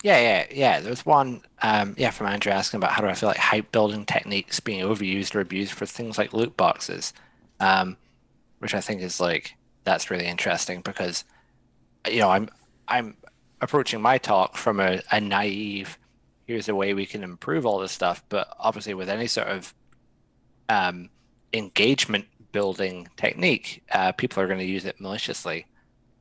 Yeah. There was one. From Andrew asking about how do I feel like hype building techniques being overused or abused for things like loot boxes, which I think is like, that's really interesting, because I'm approaching my talk from a naive, here's a way we can improve all this stuff, but obviously with any sort of engagement building technique, people are going to use it maliciously.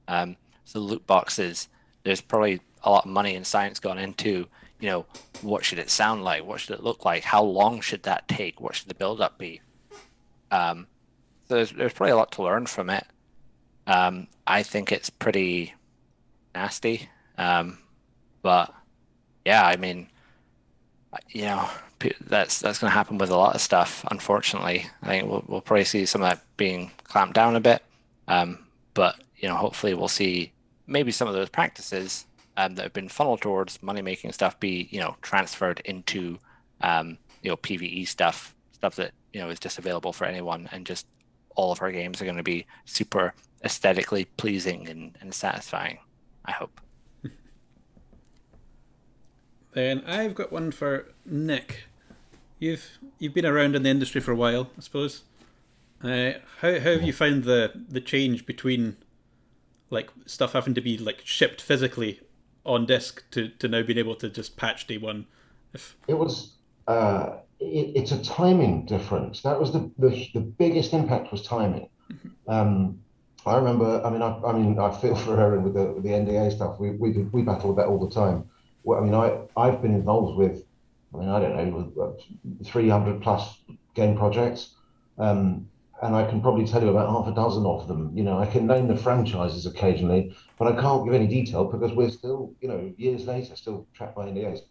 So loot boxes, there's probably a lot of money and science gone into, what should it sound like? What should it look like? How long should that take? What should the build up be? So there's probably a lot to learn from it. I think it's pretty nasty. But yeah, I mean, that's going to happen with a lot of stuff, unfortunately. I think we'll probably see some of that being clamped down a bit. But hopefully we'll see maybe some of those practices that have been funneled towards money-making stuff be, transferred into, PvE stuff that, is just available for anyone, and just all of our games are going to be super aesthetically pleasing and satisfying, I hope. Then I've got one for Nick. You've been around in the industry for a while, I suppose. How have you found the change between like stuff having to be like shipped physically on disk to now being able to just patch day one? It was it's a timing difference. That was the biggest impact, was timing. I remember. I mean, I feel for Erin with the NDA stuff. We battle with that all the time. Well, I've been involved with, I don't know, 300 plus game projects, and I can probably tell you about half a dozen of them. I can name the franchises occasionally, but I can't give any detail because we're still, years later, still trapped by NDAs.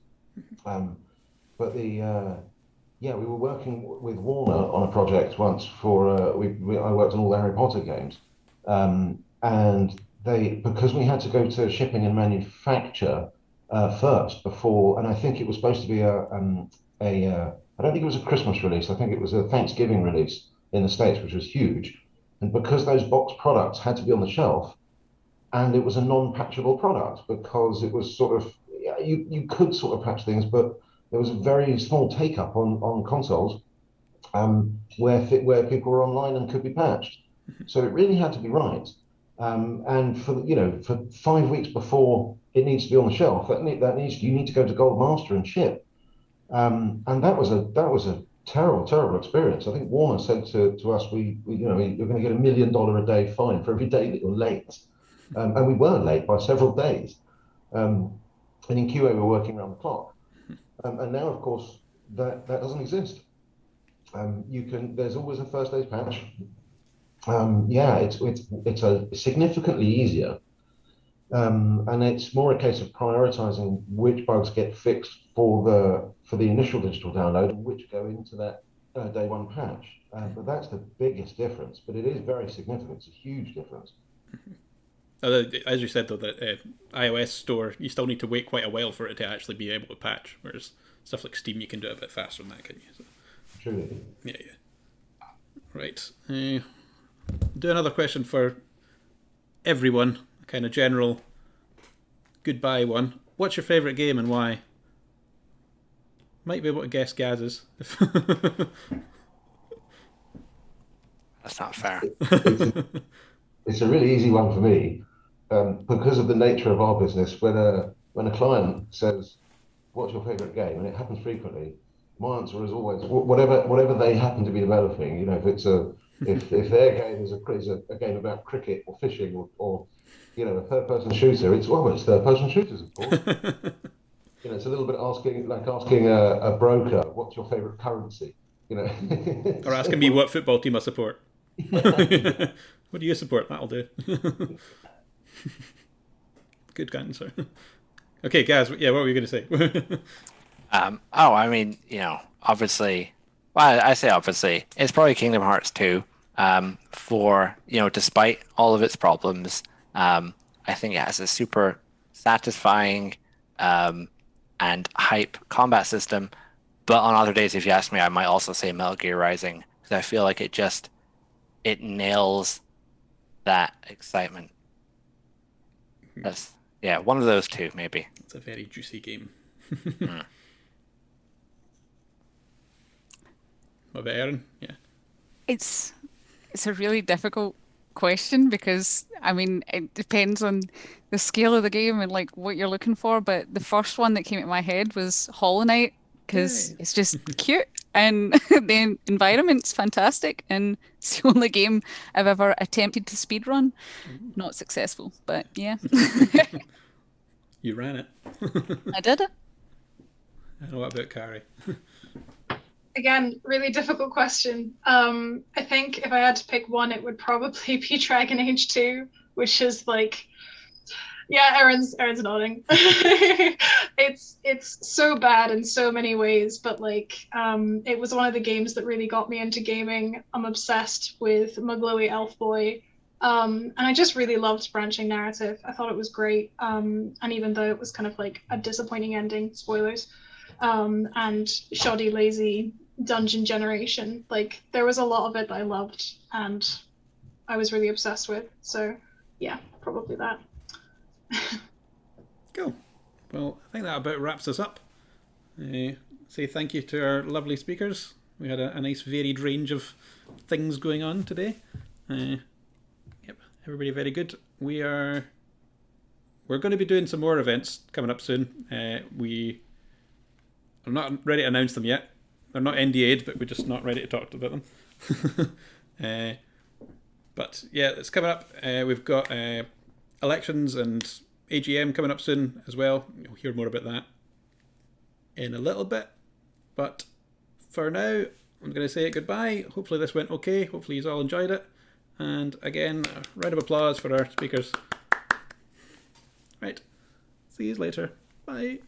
but we were working with Warner on a project once for I worked on all the Harry Potter games, and because we had to go to shipping and manufacture first before, and I think it was supposed to be I don't think it was a Christmas release. I think it was a Thanksgiving release in the States, which was huge. And because those box products had to be on the shelf, and it was a non-patchable product because it was sort of, you could sort of patch things, but there was a very small take-up on consoles where people were online and could be patched. So it really had to be right. And for 5 weeks before it needs to be on the shelf, you need to go to Gold Master and ship. And that was a terrible experience. I think Warner said to us, you're going to get $1 million a day fine for every day that you're late. And we were late by several days. And in QA, we're working around the clock. And now, of course, that doesn't exist. There's always a first day's patch. It's significantly easier. And it's more a case of prioritizing which bugs get fixed for the initial digital download and which go into that day one patch. But that's the biggest difference. But it is very significant. It's a huge difference. As you said, though, that iOS store, you still need to wait quite a while for it to actually be able to patch, whereas stuff like Steam, you can do it a bit faster than that, can you? So, Truly. Yeah. Right. Do another question for everyone, a kind of general goodbye one. What's your favourite game and why? Might be able to guess Gaz's. That's not fair. It's a really easy one for me. Because of the nature of our business, when a client says, "What's your favourite game?" and it happens frequently, my answer is always whatever they happen to be developing. If their game is a game about cricket or fishing or a third-person shooter, it's third-person shooters, of course. It's a little bit asking a broker, "What's your favourite currency?" Or asking me what football team I support. What do you support? That'll do. Good answer. Okay, Gaz, what were you going to say? Obviously, well, I say obviously, it's probably Kingdom Hearts 2. Despite all of its problems, I think it has a super satisfying and hype combat system. But on other days, if you ask me, I might also say Metal Gear Rising, because I feel like it nails that excitement. That's one of those two, maybe. It's a very juicy game. What about Erin? Yeah. It's a really difficult question because it depends on the scale of the game and like what you're looking for. But the first one that came into my head was Hollow Knight because it's just cute and the environment's fantastic, and it's the only game I've ever attempted to speedrun. Not successful, but yeah. You ran it. I did it. And what about Cari? Again, really difficult question. I think if I had to pick one, it would probably be Dragon Age 2, which is like, yeah, Erin's nodding. It's so bad in so many ways, but like, it was one of the games that really got me into gaming. I'm obsessed with my glowy elf boy. And I just really loved branching narrative. I thought it was great. And even though it was kind of like a disappointing ending, spoilers, and shoddy, lazy dungeon generation, like there was a lot of it that I loved and I was really obsessed with. So yeah, probably that. Cool. Well, I think that about wraps us up. Say thank you to our lovely speakers. We had a nice varied range of things going on today. Yep, everybody very good. We're going to be doing some more events coming up soon. I'm not ready to announce them yet. They're not NDA'd, but we're just not ready to talk about them. But yeah, it's coming up. We've got elections and AGM coming up soon as well. You'll hear more about that in a little bit. But for now, I'm going to say goodbye. Hopefully this went okay. Hopefully you all enjoyed it. And again, a round of applause for our speakers. Right. See you later. Bye.